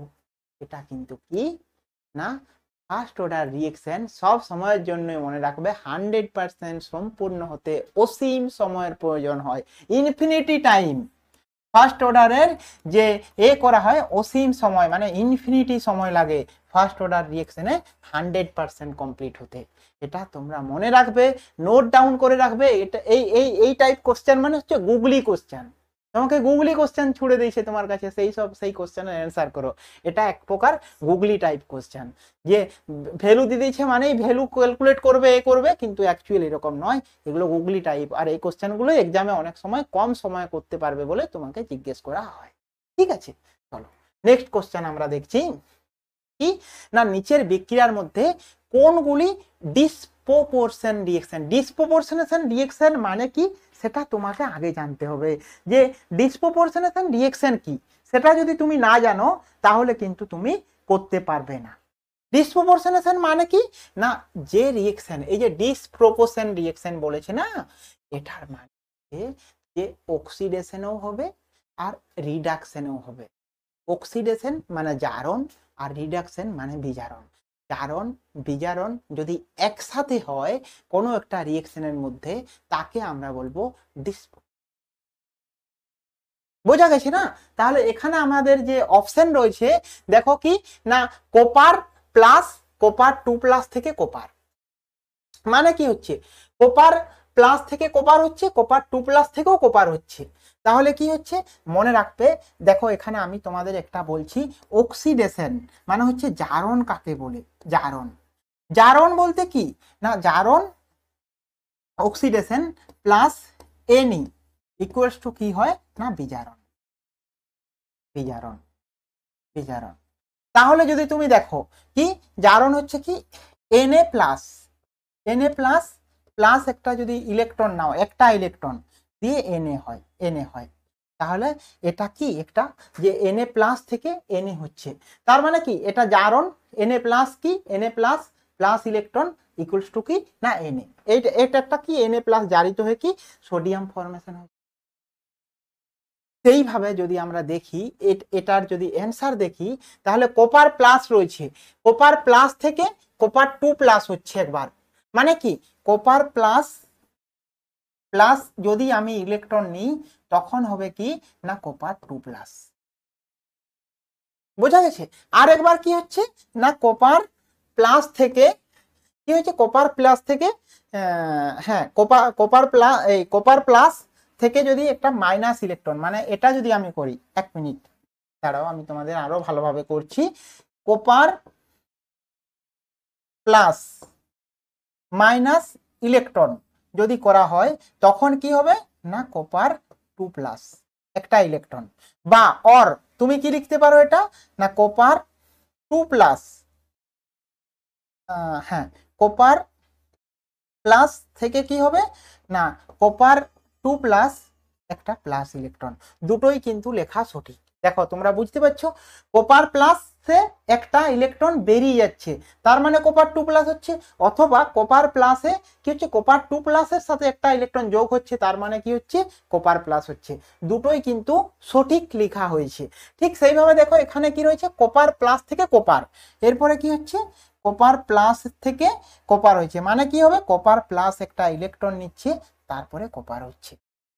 এটা কিন্তু কি না ফার্স্ট অর্ডার রিঅ্যাকশন সব সময়ের জন্য মনে রাখবে 100% সম্পূর্ণ হতে অসীম সময়ের প্রয়োজন হয়, ইনফিনিটি টাইম। ফার্স্ট অর্ডারের যে করা হয় অসীম সময় মানে ইনফিনিটি সময় লাগে ফার্স্ট অর্ডার রিঅ্যাকশনে 100% কমপ্লিট হতে। এটা তোমরা মনে রাখবে, নোট ডাউন করে রাখবে। এটা এই টাইপ কোশ্চেন মানে হচ্ছে গুগলি কোশ্চেন। তোমাকে গুগলি কোশ্চেন ছুড়ে দিয়েছে তোমার কাছে, সেই কোশ্চেনের অ্যান্সার করো। এটা এক প্রকার গুগলি টাইপ কোশ্চেন, যে ভ্যালু দিয়ে দিয়েছে মানেই ভ্যালু ক্যালকুলেট করবে করবে, কিন্তু অ্যাকচুয়ালি এরকম নয়, এগুলো গুগলি টাইপ। আর এই কোশ্চেনগুলো এক্সামে অনেক সময় কম সময় করতে পারবে বলে তোমাকে জিজ্ঞেস করা হয়। ঠিক আছে, চলো নেক্সট কোশ্চেন আমরা দেখছি কি না নিচের বিক্রিয়ার মধ্যে কোনগুলি ডিসপ্রপোর্শন রিঅ্যাকশন। ডিসপ্রপোর্শনেশন রিঅ্যাকশন মানে কি সেটা তোমাকে আগে জানতে হবে, যে ডিসপ্রপোর্শনেশন রিঅ্যাকশন কি সেটা যদি তুমি না জানো তাহলে কিন্তু তুমি করতে পারবে না। ডিসপ্রপোর্শনেশন মানে কি না যে রিঅ্যাকশন, এই যে ডিসপ্রপোর্শন রিঅ্যাকশন বলেছে না, এটার মানে যে অক্সিডেশনও হবে আর রিডাকশনও হবে। অক্সিডেশন মানে জারণ আর রিডাকশন মানে বিজারণ। জারণ বিজারণ যদি একসাথে হয় কোনো একটা রিঅ্যাকশনের মধ্যে তাকে আমরা বলবো বোঝা গেছে না? তাহলে এখানে আমাদের যে অপশন রয়েছে দেখো কি না কপার প্লাস কপার 2+ থেকে কপার, মানে কি হচ্ছে কপার প্লাস থেকে কপার হচ্ছে, কপার 2+ থেকেও কপার হচ্ছে। তাহলে কি হচ্ছে মনে রাখবে, দেখো এখানে আমি তোমাদের একটা বলছি অক্সিডেশন মানে হচ্ছে জারণ কাকে বলে। জারণ, জারণ বলতে কি না জারণ oxidation plus any equals to কি হয় না বিজারণ। বিজারণ, বিজারণ। তাহলে যদি তুমি দেখো কি জারণ হচ্ছে কি Na plus, Na plus plus একটা যদি ইলেকট্রন নাও, একটা ইলেকট্রন দিয়ে Na হয়, Na হয়, তাহলে এটা কি একটা যে Na প্লাস থেকে Na হচ্ছে, তার মানে কি এটা জারণ Na প্লাস কি Na plus plus electron equals to কি না Na। এটা একটা কি Na প্লাস জারিত হয়ে কি সোডিয়াম ফরমেশন হয়। সেইভাবে যদি আমরা দেখি এটার যদি অ্যান্সার দেখি তাহলে কপার প্লাস রয়েছে, কপার প্লাস থেকে কপার 2+ হচ্ছে একবার, মানে কি কপার প্লাস প্লাস যদি আমি ইলেকট্রন নিই তখন হবে কি না কপার 2+। বোঝা গেছে? আর একবার কি হচ্ছে না কপার প্লাস থেকে কি হচ্ছে কপার প্লাস থেকে হ্যাঁ কপার প্লাস থেকে যদি একটা মাইনাস ইলেকট্রন, মানে এটা যদি আমি করি, এক মিনিট দাঁড়াও আমি তোমাদের আরো ভালোভাবে করছি, কপার প্লাস মাইনাস ইলেকট্রন যদি করা হয় তখন কি হবে না কপার 2+ একটা ইলেকট্রন, বা অর তুমি কি লিখতে পারো এটা না কপার 2+, হ্যাঁ কপার প্লাস থেকে কি হবে না কপার 2+ একটা প্লাস ইলেকট্রন, দুটোই কিন্তু লেখা সঠিক। দেখো তোমরা বুঝতে পারছো কপার প্লাস সে একটা ইলেকট্রন বেরিয়ে যাচ্ছে, তার মানে কপার 2+ হচ্ছে। অথবা কপার প্লাসে কি হচ্ছে, কপার 2+এর সাথে একটা ইলেকট্রন যোগ হচ্ছে, তার মানে কি হচ্ছে, কপার প্লাস হচ্ছে। দুটোই কিন্তু সঠিক লেখা হয়েছে। ঠিক সেইভাবে দেখো এখানে কি রয়েছে, কপার প্লাস থেকে কপার, এরপরে কি হচ্ছে, কপার প্লাস থেকে কপার হয়েছে, মানে কি হবে, কপার প্লাস একটা ইলেকট্রন নিচ্ছে, তারপরে কপার হচ্ছে।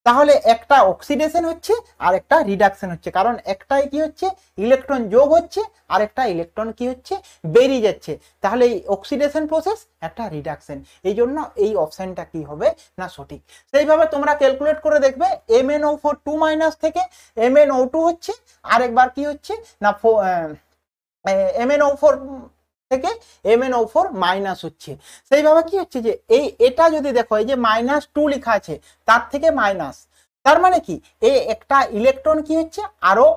তাহলে একটা অক্সিডেশন হচ্ছে আর একটা রিডাকশন হচ্ছে, কারণ একটাই কি হচ্ছে, ইলেকট্রন যোগ হচ্ছে, আর একটা ইলেকট্রন কি হচ্ছে, বেরিয়ে যাচ্ছে। তাহলে এই অক্সিডেশন প্রসেস, একটা রিডাকশন, এই জন্য এই অপশনটা কি হবে না সঠিক। সেইভাবে তোমরা ক্যালকুলেট করে দেখবে, MnO4 2- থেকে MnO2 হচ্ছে, আর একবার কি হচ্ছে না MnO4 থেকে MnO4 মাইনাস হচ্ছে। সেইভাবে কি হচ্ছে যে এটা যদি দেখো, এই যে -2 লেখা আছে, তার থেকে মাইনাস, তার মানে কি, একটা ইলেকট্রন কি হচ্ছে, আরো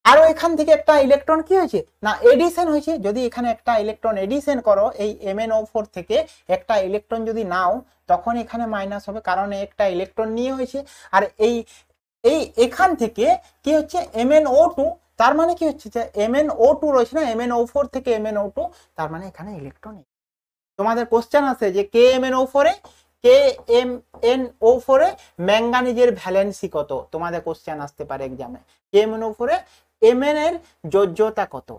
আরো এখান থেকে একটা ইলেকট্রন কি হয়েছে না এডিশন হয়েছে। যদি এখানে একটা ইলেকট্রন এডিশন করো, এই MnO4 থেকে একটা ইলেকট্রন যদি নাও, তখন এখানে মাইনাস হবে, কারণ একটা ইলেকট্রন নিয়ে হয়েছে। আর এখান থেকে কি হচ্ছে, MnO2, তার মানে কি হচ্ছে যে MnO2 রয়েছে না, MnO4 থেকে MnO2, তার মানে এখানে ইলেকট্রন। তোমাদের কোশ্চেন আছে যে KMnO4 এ ম্যাঙ্গানিজের ভ্যালেন্সি কত, তোমাদের কোশ্চেন আসতে পারে এক্সামে। KMnO4 এ Mn এর যোজ্যতা কত,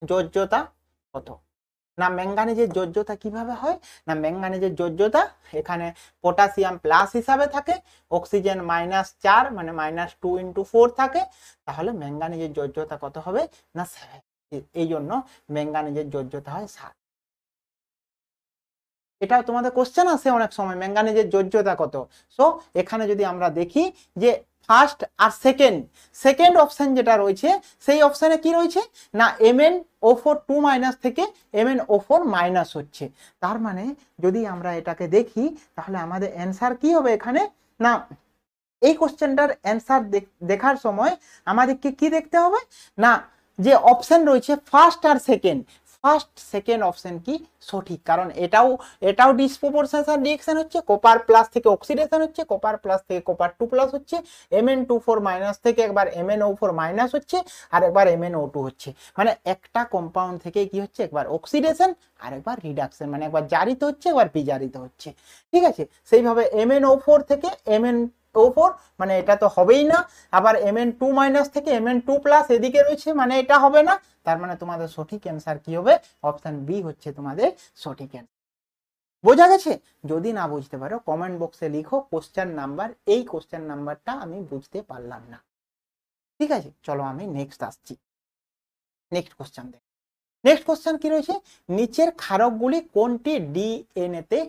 যোজ্যতা কত না, ম্যাঙ্গানিজের যোজ্যতা কিভাবে হয় না, ম্যাঙ্গানিজের যোজ্যতা এখানে পটাশিয়াম প্লাস হিসাবে থাকে, অক্সিজেন -4 মানে -2 × 4 থাকে, তাহলে ম্যাঙ্গানিজের যোজ্যতা কত হবে না 7। এই জন্য ম্যাঙ্গানিজের যোজ্যতা হয় 7। এটা তোমাদের কোশ্চেন আসে অনেক সময়, ম্যাঙ্গানিজের যোজ্যতা কত। সো এখানে যদি আমরা দেখি যে ফার্স্ট আর সেকেন্ড অপশন যেটা রয়েছে, সেই অপশনে কি রয়েছে না MnO4 2- থেকে MnO4 মাইনাস হচ্ছে। তার মানে যদি আমরা এটাকে দেখি, তাহলে আমাদের অ্যান্সার কি হবে এখানে না, এই কোশ্চেনটার অ্যান্সার দেখার সময় আমাদেরকে কি দেখতে হবে না, যে অপশন রয়েছে ফার্স্ট আর সেকেন্ড অপশন কি সঠিক, কারণ এটাও ডিসপ্রপোর্শনাল রিঅ্যাকশন হচ্ছে, কপার প্লাস থেকে অক্সিডেশন হচ্ছে, কপার প্লাস থেকে কপার 2+ হচ্ছে, Mn2 4 মাইনাস থেকে একবার MnO4 মাইনাস হচ্ছে, আর একবার MnO2 হচ্ছে। মানে একটা কম্পাউন্ড থেকে কি হচ্ছে, একবার অক্সিডেশন আর একবার রিডাকশন, মানে একবার জারিত হচ্ছে, একবার বিজারিত হচ্ছে। ঠিক আছে, সেইভাবে MnO4 থেকে MnO4 মানে এটা তো হবেই না, আবার Mn2- থেকে Mn2+ এদিকে রয়েছে, মানে এটা হবে না। তার মানে তোমাদের সঠিক অ্যান্সার কি হবে, অপশন বি হচ্ছে তোমাদের সঠিক অ্যান্সার। বোঝা গেছে? যদি না বুঝতে পারো কমেন্ট বক্সে লিখো কোশ্চেন নাম্বার, এই কোশ্চেন নাম্বারটা আমি বুঝতে পারলাম না। ঠিক আছে, চলো আমি নেক্সট আসছি। নেক্সট কোশ্চেন দেখ, নেক্সট কোশ্চেন কি রয়েছে, নিচের ক্ষারকগুলি কোনটি ডিএনএ তে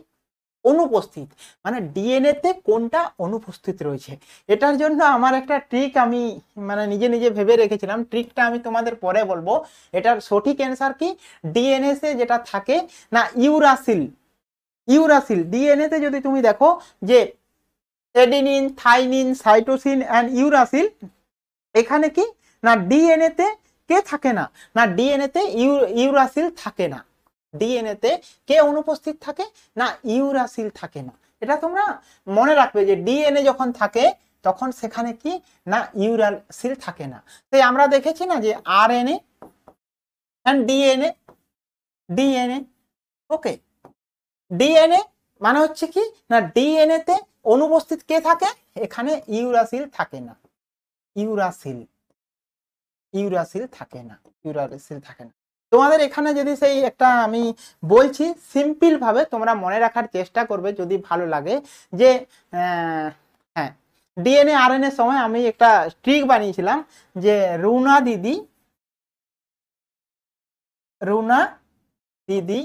অনুপস্থিত, মানে ডিএনএ তে কোনটা অনুপস্থিত রয়েছে। এটার জন্য আমার একটা ট্রিক আমি মানে নিজে ভেবে রেখেছিলাম, ট্রিকটা আমি তোমাদের পরে বলবো। এটার সঠিক অ্যান্সার কি, ডিএনএ তে যেটা থাকে না ইউরাসিল ডিএনএ তে যদি তুমি দেখো যে adenine, thymine, cytosine and uracil, এখানে কি না ডিএনএ তে কে থাকে না, না ডিএনএ তে ইউরাসিল থাকে না। ডিএনএ তে কে অনুপস্থিত থাকে না, ইউরাসিল থাকে না। এটা তোমরা মনে রাখবে যে ডিএনএ যখন থাকে তখন সেখানে কি না ইউরাসিল থাকে না। তাই আমরা দেখেছি না যে RNA and DNA okay, DNA মানে হচ্ছে কি না ডিএনএ তে অনুপস্থিত কে থাকে, এখানে ইউরাসিল থাকে না, ইউরাসিল থাকে না। তোমাদের এখানে যদি সেই একটা আমি বলছি সিম্পল ভাবে তোমরা মনে রাখার চেষ্টা করবে যদি ভালো লাগে, যে হ্যাঁ ডিএনএ আরএনএ সময় আমি একটা ট্রিক বানিয়েছিলাম, যে রুনা দিদি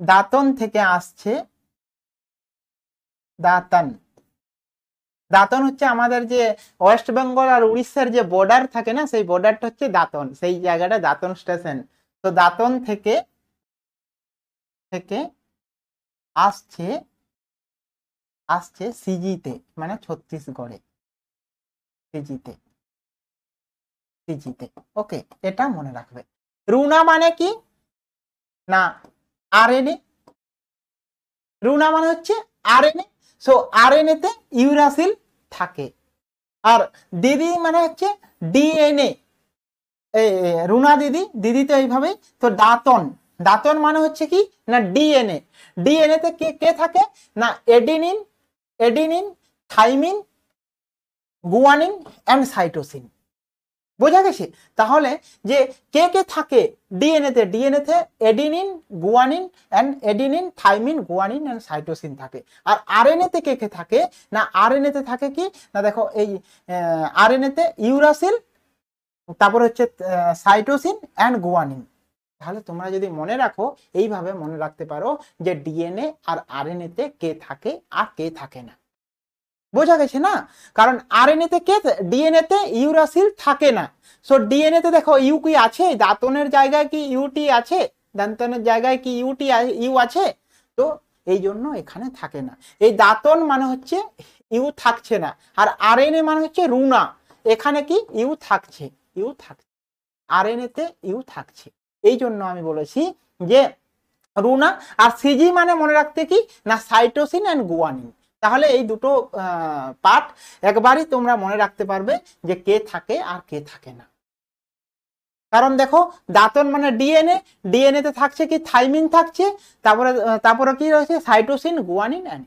দাঁতন থেকে আসছে, দাঁতন হচ্ছে আমাদের যে ওয়েস্ট বেঙ্গল আর উড়িষ্যার যে বর্ডার থাকে না, সেই বর্ডারটা হচ্ছে দাঁতন, সেই জায়গাটা দাঁতন স্টেশন। তো দাঁতন থেকে আসছে সিজিতে, মানে ছত্তিশগড়ে, সিজিতে ওকে, এটা মনে রাখবে। রুনা মানে কি না আরএনএ, রুনা মানে হচ্ছে আরএনএ। সো আরএনএ তে ইউরাসিল থাকে, আর দিদি মানে হচ্ছে ডিএনএ, রুনা দিদি, দিদি তো এইভাবে। তো দাঁতন, দাঁতন মানে হচ্ছে কি না ডিএনএ, ডিএনএ তে কে কে থাকে না adenine, adenine, thymine, guanine and cytosine. বোঝা গেছে? তাহলে যে কে কে থাকে ডিএনএ তে, ডিএনএ তে adenine, guanine and adenine, thymine, guanine and cytosine থাকে। আর আরএনএ তে কে কে থাকে না আরএনএ তে থাকে কি না দেখো এই আরএনএ তে ইউরাসিল, তারপর হচ্ছে সাইটোসিন এন্ড গুয়ানিন। তাহলে তোমরা যদি মনে রাখো এইভাবে মনে রাখতে পারো যে ডিএনএ আর আরএনএ তে কে থাকে আর কে থাকে না। বোঝা গেছে না? কারণ আরএনএ তে কে, ডিএনএ তে ইউরাসিল থাকে না। সো ডিএনএ তে দেখো ইউ কি আছে, দাঁতনের জায়গায় কি ইউটি আছে, দাঁতনের জায়গায় কি ইউ আছে, তো এই জন্য এখানে থাকে না। এই দাঁতন মানে হচ্ছে ইউ থাকছে না, আর আরএনএ মানে হচ্ছে রুনা, এখানে কি ইউ থাকছে, ইউ থাকছে, আরএনএ তে ইউ থাকছে। এই জন্য আমি বলেছি যে রুনা। আর সিজি মানে মনে রাখতে কি না সাইটোসিন এন্ড গুয়ানিন। তাহলে এই দুটো পার্ট একবারই তোমরা মনে রাখতে পারবে যে কে থাকে আর কে থাকে না। কারণ দেখো দাঁতন মানে ডিএনএ, ডিএনএ তে থাকছে কি থাইমিন থাকছে, তারপরে তারপরে কি রয়েছে সাইটোসিন, গুয়ানিন এন্ড।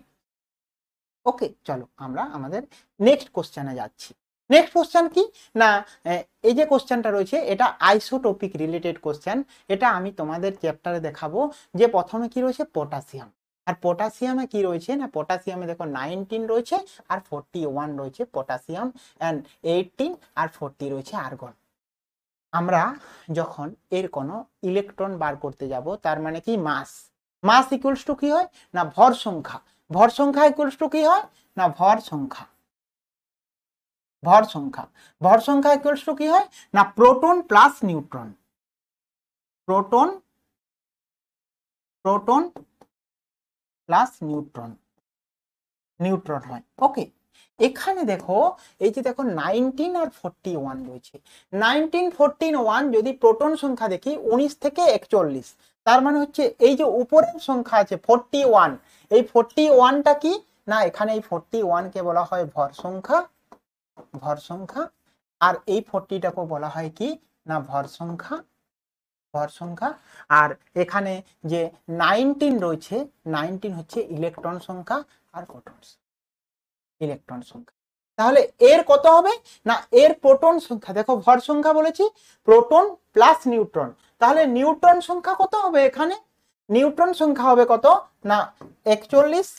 ওকে, চলো আমরা আমাদের নেক্সট কোশ্চেনে যাচ্ছি। নেক্সট কোশ্চেন কি না এই যে কোশ্চেনটা রয়েছে এটা আইসোটোপিক রিলেটেড কোশ্চেন। এটা আমি তোমাদের চ্যাপ্টারে দেখাবো যে প্রথমে কি রয়েছে পটাশিয়াম। আর পটাশিয়ামে কি রয়েছে না পটাশিয়ামে দেখো 19 রয়েছে আর 41 রয়েছে পটাশিয়াম, এন্ড 18 আর 40 রয়েছে আর্গন। আমরা যখন এর কোনো ইলেকট্রন বার করতে যাব তার মানে কি মাস, মাস ইকুয়ালস টু কি হয় না ভর সংখ্যা, ভর সংখ্যা ইকুয়ালস টু কি হয় না ভর সংখ্যা, ভর সংখ্যা, ভর সংখ্যা ইকুয়ালস টু কি হয় না proton plus neutron, proton, proton plus neutron, neutron হয়। ওকে, এখানে দেখো এই যে দেখো 19 আর 41 রয়েছে। 19, 41 যদি প্রোটন সংখ্যা দেখি 19 থেকে 41, তার মানে হচ্ছে এই যে উপরের সংখ্যা আছে 41, এই 41টা কি না এখানে এই 41 কে বলা হয় ভর সংখ্যা, ভর সংখ্যা। আর এই 40টাকে বলা হয় কি না ভর সংখ্যা, ভর সংখ্যা। আর এখানে যে 19 রয়েছে 19 হচ্ছে ইলেকট্রন সংখ্যা আর প্রোটন ইলেকট্রন সংখ্যা। তাহলে এর কত হবে না এর প্রোটন সংখ্যা, দেখো ভর সংখ্যা বলেছি প্রোটন প্লাস নিউট্রন, তাহলে নিউট্রন সংখ্যা কত হবে এখানে, নিউট্রন সংখ্যা হবে কত না 41,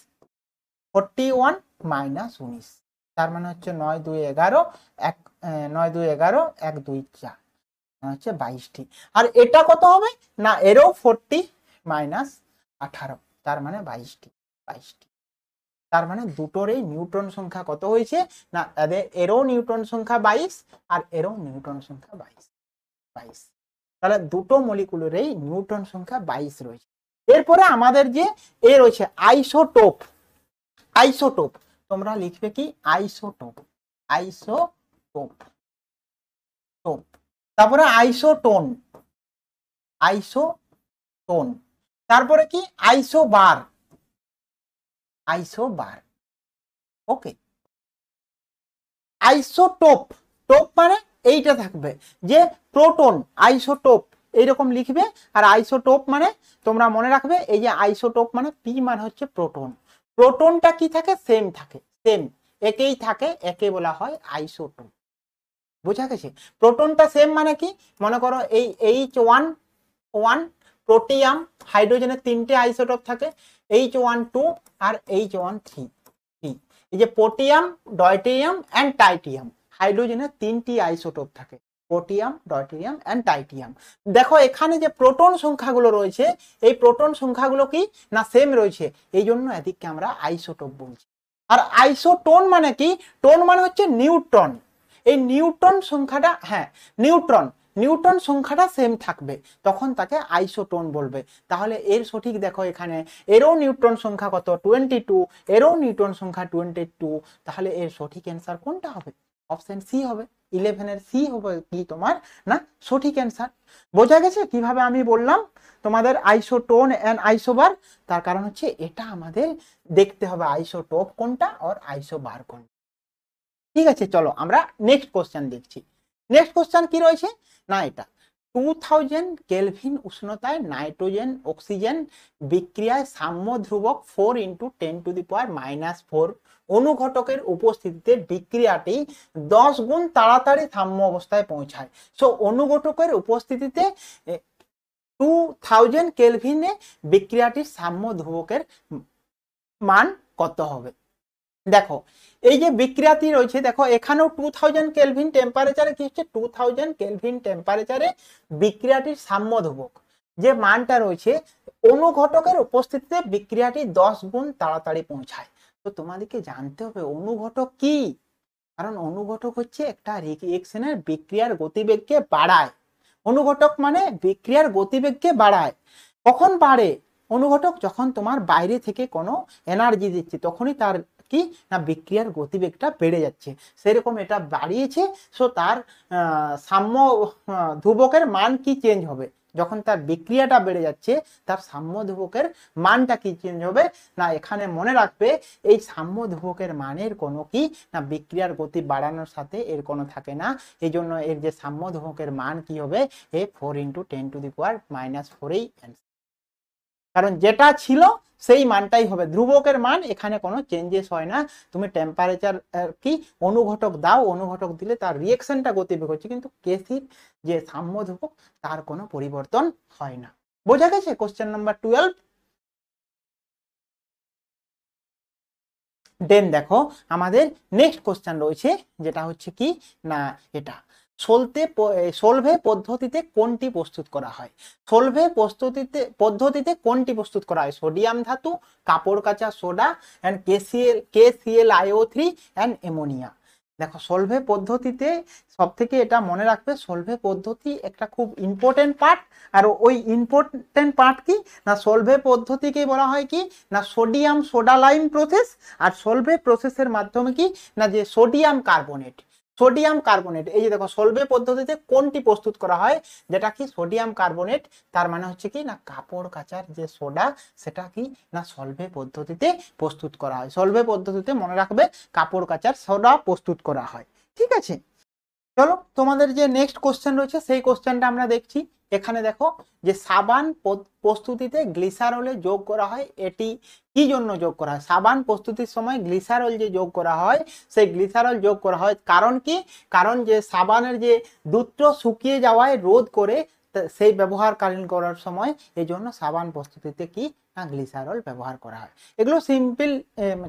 41 মাইনাস 19, তার মানে হচ্ছে 9 2 11, 9 2 11, 1 2 4 হচ্ছে 22টি। আর এটা কত হবে না এরও 40 মাইনাস 18, তার মানে 22টি, 22টি। তার মানে দুটোরই নিউট্রন সংখ্যা কত হয়েছে না এরও নিউট্রন সংখ্যা 22 আর এরও নিউট্রন সংখ্যা 22। তাহলে দুটো মলিকুলেরই নিউট্রন সংখ্যা 22 রয়েছে। এরপরে আমাদের যে এ রয়েছে আইসোটোপ, আইসোটোপ তোমরা লিখবে কি আইসোটোপ, আইসোটোপ, টোপ। তারপরে আইসোটোন, আইসোটোন। তারপরে কি আইসোবার, আইসোবার। ওকে, আইসোটোপ, টোপ মানে এইটা থাকবে যে প্রোটন, আইসোটোপ এইরকম লিখবে। আর আইসোটোপ মানে তোমরা মনে রাখবে এই যে আইসোটোপ মানে পি মানে হচ্ছে প্রোটন, প্রোটনটা কি থাকে সেম থাকে, সেম একেই থাকে, একে বলা হয় আইসোটোপ। বোঝা গেছে? প্রোটনটা সেম মানে কি মনে করো এই H1 প্রোটিয়াম, হাইড্রোজেনের 3টে আইসোটোপ থাকে H1 2 আর H1 3। এই যে প্রোটিয়াম, ডয়টেরিয়াম এন্ড টাইটিয়াম, হাইড্রোজেনের 3টি আইসোটোপ থাকে প্রোটিয়াম, ডয়টেরিয়াম এন্ড টাইটিয়াম। দেখো এখানে যে প্রোটন সংখ্যাগুলো রয়েছে এই প্রোটন সংখ্যাগুলো কি না সেম রয়েছে, এই জন্য এদিককে আমরা আইসোটোপ বলছি। আর আইসোটোন মানে কি, টোন মানে হচ্ছে নিউট্রন, এই নিউট্রন সংখ্যাটা হ্যাঁ নিউট্রন, নিউট্রন সংখ্যাটা সেম থাকবে তখন তাকে আইসোটোন বলবে। তাহলে এর সঠিক দেখো এখানে এরও নিউট্রন সংখ্যা কত 22, এরও নিউট্রন সংখ্যা 22, তাহলে এর সঠিক অ্যান্সার কোনটা হবে, অপশন সি হবে, 11 এর সি হবে কি তোমার না সঠিক অ্যান্সার। বোঝা গেছে কিভাবে আমি বললাম তোমাদের আইসোটোন এন্ড আইসোবার, তার কারণ হচ্ছে এটা আমাদের দেখতে হবে আইসোটোপ কোনটা আর আইসোবার কোনটা। ঠিক আছে, চলো আমরা নেক্সট কোশ্চেন দেখছি। নেক্সট কোশ্চেন কি রয়েছে না, এটা 2000 কেলভিন উষ্ণতায় নাইট্রোজেন অক্সিজেন বিক্রিয়ায় সাম্য ধ্রুবক 4 × 10⁻⁴ অনুঘটকের উপস্থিতিতে বিক্রিয়াটি 10 গুণ তাড়াতাড়ি সাম্য অবস্থায় পৌঁছায়। সো অনুঘটকের উপস্থিতিতে 2000 কেলভিনে বিক্রিয়াটির সাম্য ধ্রুবকের মান কত হবে। দেখো এই যে বিক্রিয়াটি রয়েছে, দেখো এখানেও 2000 কেলভিন টেম্পারেচারে কি হচ্ছে, 2000 কেলভিন টেম্পারেচারে বিক্রিয়াটির সাম্য ধ্রুবক যে মানটা রয়েছে, অনুঘটকের উপস্থিতিতে বিক্রিয়াটি 10 গুণ তাড়াতাড়ি পৌঁছায়। তো তোমাদেরকে জানতে হবে অনুঘটক কি, কারণ অনুঘটক হচ্ছে একটা রিঅ্যাকশনের বিক্রিয়ার গতিবেগকে বাড়ায়। অনুঘটক মানে বিক্রিয়ার গতিবেগকে বাড়ায়। কখন বাড়ে অনুঘটক? যখন তোমার বাইরে থেকে কোনো এনার্জি দিচ্ছে তখনই তার কি না বিক্রিয়ার গতিবেগটা বেড়ে যাচ্ছে, সেরকম এটা বাড়িয়েছে। সো তার সাম্য ধ্রুবকের মান কি চেঞ্জ হবে, যখন তার বিক্রিয়াটা বেড়ে যাচ্ছে তার সাম্য ধ্রুবকের মানটা কি চেঞ্জ হবে না, এখানে মনে রাখবে এই সাম্য ধ্রুবকের মানের কোনো কি না বিক্রিয়ার গতি বাড়ানোর সাথে এর কোনো থাকে না। এই জন্য এর যে সাম্য ধ্রুবকের মান কি হবে, এ 4 × 10⁻⁴ কারণ যেটা ছিল সেই মানটাই হবে, ধ্রুবকের মান এখানে কোনো চেঞ্জেস হয় না। তুমি টেম্পারেচার কি অনুঘটক দাও, অনুঘটক দিলে তার রিঅ্যাকশনটা গতিবেগ হচ্ছে, কিন্তু কেসির যে সাম্য ধ্রুবক তার কোনো পরিবর্তন হয় না। বোঝা গেছে কোশ্চেন নাম্বার 12। দেন দেখো আমাদের নেক্সট কোশ্চেন রয়েছে, যেটা হচ্ছে কি না এটা সোলভে পদ্ধতিতে কোনটি প্রস্তুত করা হয়। সোলভে পদ্ধতিতে কোনটি প্রস্তুত করা হয়, সোডিয়াম ধাতু, কাপড় কাঁচা soda and KClIO3 and ammonia. দেখো সোলভে পদ্ধতিতে সব থেকে এটা মনে রাখবে, সোলভে পদ্ধতি একটা খুব ইম্পর্টেন্ট পার্ট। আর ওই ইম্পর্টেন্ট পার্ট কি না, সোলভে পদ্ধতিকে বলা হয় কি না সোডিয়াম সোডা লাইম প্রসেস। আর সোলভে প্রসেসের মাধ্যমে কি না যে সোডিয়াম কার্বনেট, এই যে দেখো সোলভে পদ্ধতিতে কোনটি প্রস্তুত করা হয়, যেটা কি সোডিয়াম কার্বনেট, তার মানে হচ্ছে কি না কাপড় কাচার যে সোডা সেটা কি না সোলভে পদ্ধতিতে প্রস্তুত করা হয়। সোলভে পদ্ধতিতে মনে রাখবে কাপড় কাচার সোডা প্রস্তুত করা হয়। ঠিক আছে, চলো তোমাদের যে নেক্সট কোশ্চেন রয়েছে সেই কোশ্চেনটা আমরা দেখছি। এখানে দেখো যে সাবান প্রস্তুতিতে গ্লিসারলে যোগ করা হয়, এটি কি জন্য যোগ করা হয়? সাবান প্রস্তুতির সময় গ্লিসারল যে যোগ করা হয়, সেই গ্লিসারল যোগ করা হয় কারণ কি, কারণ যে সাবানের যে দ্রুত শুকিয়ে যাওয়ায় রোধ করে সেই ব্যবহারকালীন করার সময় এই জন্য সাবান প্রস্তুতিতে কি না গ্লিসারল ব্যবহার করা হয়। এগুলো সিম্পল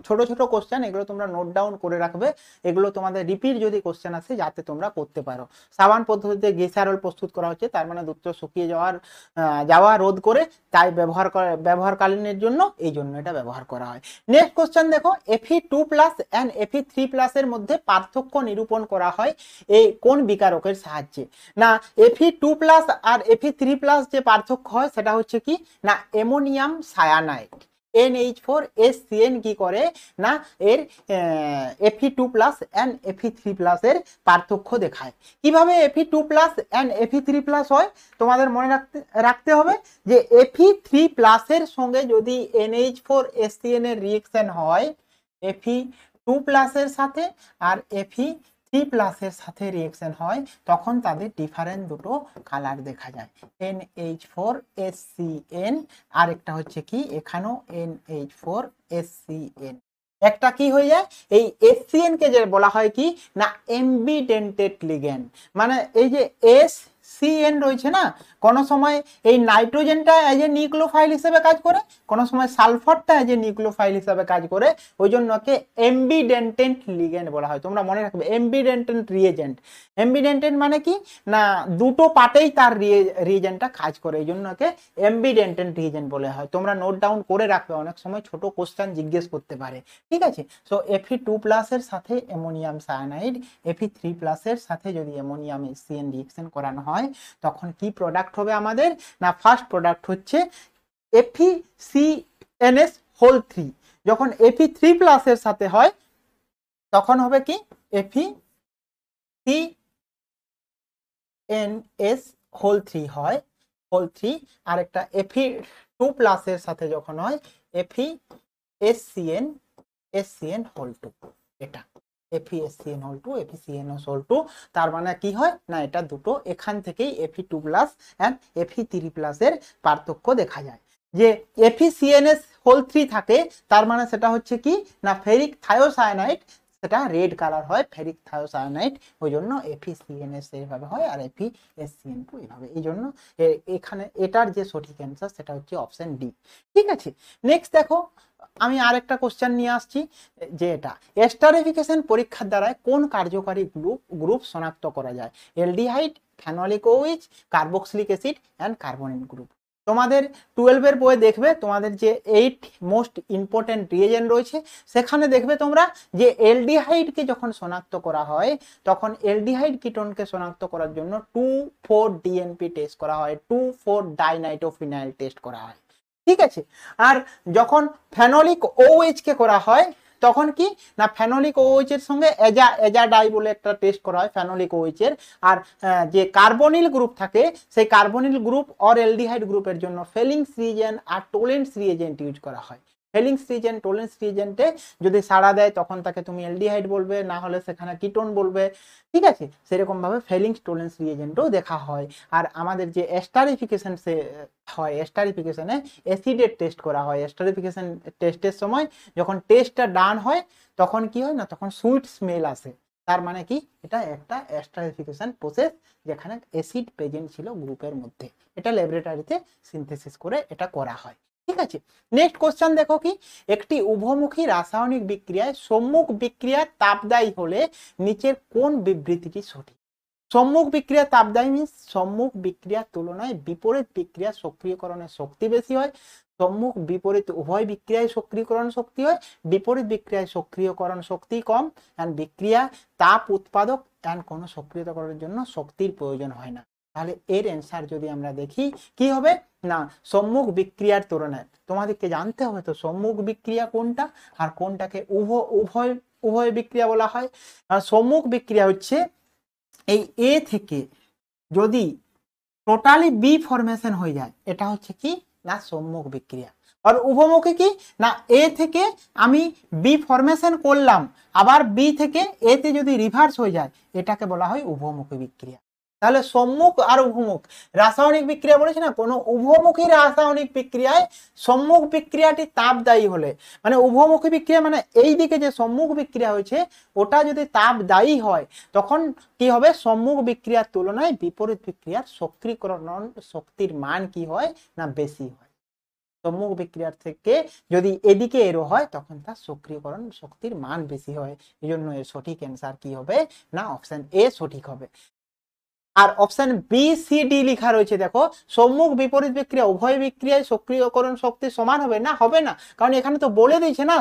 ছোট ছোট কোশ্চেন, এগুলো তোমরা নোট ডাউন করে রাখবে। এগুলো তোমাদের রিপিট যদি কোশ্চেন আসে যাতে তোমরা করতে পারো। সাবান পদ্ধতিতে গ্লিসারল প্রস্তুত করা হচ্ছে, তার মানে দ্রুত শুকিয়ে যাওয়া রোধ করে, তাই ব্যবহারকালীনের জন্য এই জন্য এটা ব্যবহার করা হয়। নেক্সট কোশ্চেন দেখো, Fe2+ এন্ড Fe3+ এর মধ্যে পার্থক্য নিরূপণ করা হয় এই কোন বিকারকের সাহায্যে। না Fe2+ আর Fe3+ যে পার্থক্য হয় সেটা হচ্ছে কি না অ্যামোনিয়াম সায়ানাইড NH4SCN কি করে না এর Fe2+ এন্ড Fe3+ এর পার্থক্য দেখায়। কিভাবে Fe2+ এন্ড Fe3+ হয় তোমাদের মনে রাখতে হবে যে Fe3+ এর সঙ্গে যদি NH4SCN এর রিঅ্যাকশন হয়, Fe2+ এর সাথে আর Fe3+ এর সাথে রিঅ্যাকশন হয়, তখন তাদের ডিফারেন্ট দুটো কালার দেখা যায়, NH4SCN আর একটা হচ্ছে কি এখানেও NH4SCN। একটা কি হয়ে যায়, এই SCN কে যে বলা হয় কি না এমবিডেন্টেড লিগ্যান্ড। মানে এই যে SCN রয়েছে না, কোন সময় এই নাইট্রোজেনটা এজ এ নিউক্লিওফাইল হিসেবে কাজ করে, কোন সময় সালফারটা এজ এ নিউক্লিওফাইল হিসেবে কাজ করে, ওই জন্য কে এমবিডেন্টেড লিগ্যান্ড বলা হয়। তোমরা মনে রাখবে এমবিডেন্টেড রিএজেন্ট। এমবিডেন্টেড মানে কি না দুটো পার্টেই তার রিএজেন্টটা কাজ করে, এই জন্য কে এমবিডেন্টেড রিএজেন্ট বলা হয়। তোমরা নোট ডাউন করে রাখবে, অনেক সময় ছোট কোশ্চেন জিজ্ঞেস করতে পারে। ঠিক আছে, সো Fe2+ এর সাথে অ্যামোনিয়াম সায়ানাইড, Fe3+ এর সাথে যদি অ্যামোনিয়াম HCN রিঅ্যাকশন করানো হয় তখন কি প্রোডাক্ট হবে আমাদের না ফার্স্ট প্রোডাক্ট হচ্ছে FeCNS3। যখন Fe3+ এর সাথে হয় তখন হবে কি FeCNS3 হয় হোল 3, আর একটা Fe2+ এর সাথে যখন হয় FeSCN হোল 2। এটা FeSCN2 FeCNO2 তার মানে কি হয় না এটা দুটো এখান থেকেই Fe2+ এন্ড Fe3+ এর পার্থক্য দেখা যায় যে FeCNS3 থাকে তার মানে সেটা হচ্ছে কি না ফেরিক থায়োসায়ানাইড সেটা রেড কালার হয় ফেরিক থায়োসায়ানাইড ওই জন্য FeCNS এইভাবে হয় আর FeSCN2 এইভাবে এই জন্য এখানে এটার যে সঠিক অ্যান্সার সেটা হচ্ছে অপশন ডি ঠিক আছে নেক্সট দেখো আমি আরেকটা কোশ্চেন নিয়ে আসছি যে এটা এস্টারিফিকেশন পরীক্ষার দ্বারা কোন কার্যকারী গ্রুপ শনাক্ত করা যায় aldehyde phenolic OH carboxylic acid and carbonyl group তোমাদের 12 এর বইয়ে দেখবে তোমাদের যে 8 মোস্ট ইম্পর্টেন্ট রিএজেন্ট রয়েছে সেখানে দেখবে তোমরা যে অ্যালডিহাইডকে যখন শনাক্ত করা হয় তখন অ্যালডিহাইড কিটোনকে শনাক্ত করার জন্য 2,4-DNP টেস্ট করা হয় 2,4-ডাইনাইট্রোফিনাইল টেস্ট করা হয় ঠিক আছে আর যখন ফেনলিক OH কে করা হয় তখন কি না ফেনলিক OH এর সঙ্গে এজাডাই বলে একটা টেস্ট করা হয় ফেনলিক OH এর আর যে কার্বনিল গ্রুপ থাকে সেই কার্বনিল গ্রুপ অর অ্যালডিহাইড গ্রুপের জন্য ফেলিংস রিএজেন্ট আর টোলেন্স রিএজেন্ট ইউজ করা হয় ফেলিংস রিএজেন্ট টোলেন্স রিএজেন্টে যদি সাড়া দেয় তখন তাকে তুমি অ্যালডিহাইড বলবে না হলে সেখানে কিটোন বলবে ঠিক আছে সেরকম ভাবে ফেলিংস টোলেন্স রিএজেন্টও দেখা হয় আর আমাদের যে এস্টারিফিকেশন সে হয় এস্টারিফিকেশনে অ্যাসিডের টেস্ট করা হয় এস্টারিফিকেশন টেস্টের সময় যখন টেস্টটা ডান হয় তখন কি হয় না তখন সুইট স্মেল আসে তার মানে কি এটা একটা এস্টারিফিকেশন প্রসেস যেখানে অ্যাসিড প্রেজেন্ট ছিল গ্রুপের মধ্যে এটা ল্যাবরেটরিতে সিনথেসিস করে এটা করা হয় ঠিক আছে নেক্সট কোশ্চেন দেখো কি একটি উভমুখী রাসায়নিক বিক্রিয়ায় সম্মুখ বিক্রিয়া তাপদায়ী হলে নিচের কোন বিবৃতিটি সঠিক সম্মুখ বিক্রিয়া তাপদায়ী মিন্স সম্মুখ বিক্রিয়ার তুলনায় বিপরীত বিক্রিয়া সক্রিয়করণের শক্তি বেশি হয় সম্মুখ বিপরীত উভয় বিক্রিয়ায় সক্রিয়করণ শক্তি হয় বিপরীত বিক্রিয়ায় সক্রিয়করণ শক্তি কম এন্ড বিক্রিয়া তাপ উৎপাদক এন্ড কোনো সক্রিয়তাকরণের জন্য শক্তির প্রয়োজন হয় না তাহলে এর অ্যান্সার যদি আমরা দেখি কি হবে না সম্মুখ বিক্রিয়ার তুলনায় তোমাদেরকে জানতে হবে তো সম্মুখ বিক্রিয়া কোনটা আর কোনটাকে উভয় উভয় বিক্রিয়া বলা হয় আর সম্মুখ বিক্রিয়া হচ্ছে এই এ থেকে যদি টোটালি বি ফরমেশন হয়ে যায় এটা হচ্ছে কি না সম্মুখ বিক্রিয়া আর উভমুখী কি না এ থেকে আমি বি ফরমেশন করলাম আবার বি থেকে এ তে যদি রিভার্স হয়ে যায় এটাকে বলা হয় উভমুখী বিক্রিয়া তাহলে সম্মুখ আর উভমুখ রাসায়নিক বিক্রিয়া বলেছি না কোনো উভমুখী রাসায়নিক বিক্রিয়ায় সম্মুখ বিক্রিয়াটি তাপদায়ী হলে মানে উভমুখী বিক্রিয়া মানে এই দিকে যে সম্মুখ বিক্রিয়া হয়েছে ওটা যদি তাপদায়ী হয় তখন কি হবে সম্মুখ বিক্রিয়ার তুলনায় বিপরীত বিক্রিয়ার সক্রিয়করণ শক্তির মান কি হয় না বেশি হয় সম্মুখ বিক্রিয়ার থেকে যদি এদিকে এরো হয় তখন তার সক্রিয়করণ শক্তির মান বেশি হয় এই জন্য এর সঠিক অ্যান্সার কি হবে না অপশন এ সঠিক হবে আর অপশন বি সি ডি লেখা রয়েছে দেখো সম্মুখ বিপরীত বিক্রিয়া উভয় বিক্রিয়ায় সক্রিয়করণ শক্তি সমান হবে না হবে না কারণ এখানে তো বলে দিয়েছে না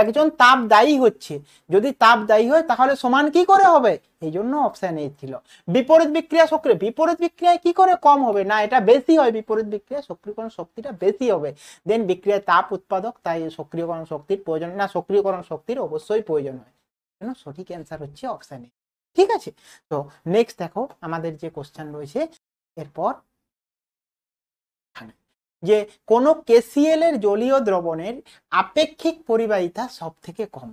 একজন তাপদায়ী হচ্ছে যদি তাপদায়ী হয় তাহলে সমান কি করে হবে এই জন্য অপশন এ ছিল বিপরীত বিক্রিয়া সক্রিয় বিপরীত বিক্রিয়ায় কি করে কম হবে না এটা বেশি হয় বিপরীত বিক্রিয়া সক্রিয়করণ শক্তিটা বেশি হবে দেন বিক্রিয়ায় তাপ উৎপাদক তাই সক্রিয়করণ শক্তির প্রয়োজন না সক্রিয়করণ শক্তির অবশ্যই প্রয়োজন হয় জন্য সঠিক অ্যান্সার হচ্ছে অপশন এ ঠিক আছে তো নেক্সট দেখো আমাদের যে কোশ্চেন রয়েছে এরপর যে কোন KCl এর জলীয় দ্রবণের আপেক্ষিক পরিবাহিতা সব থেকে কম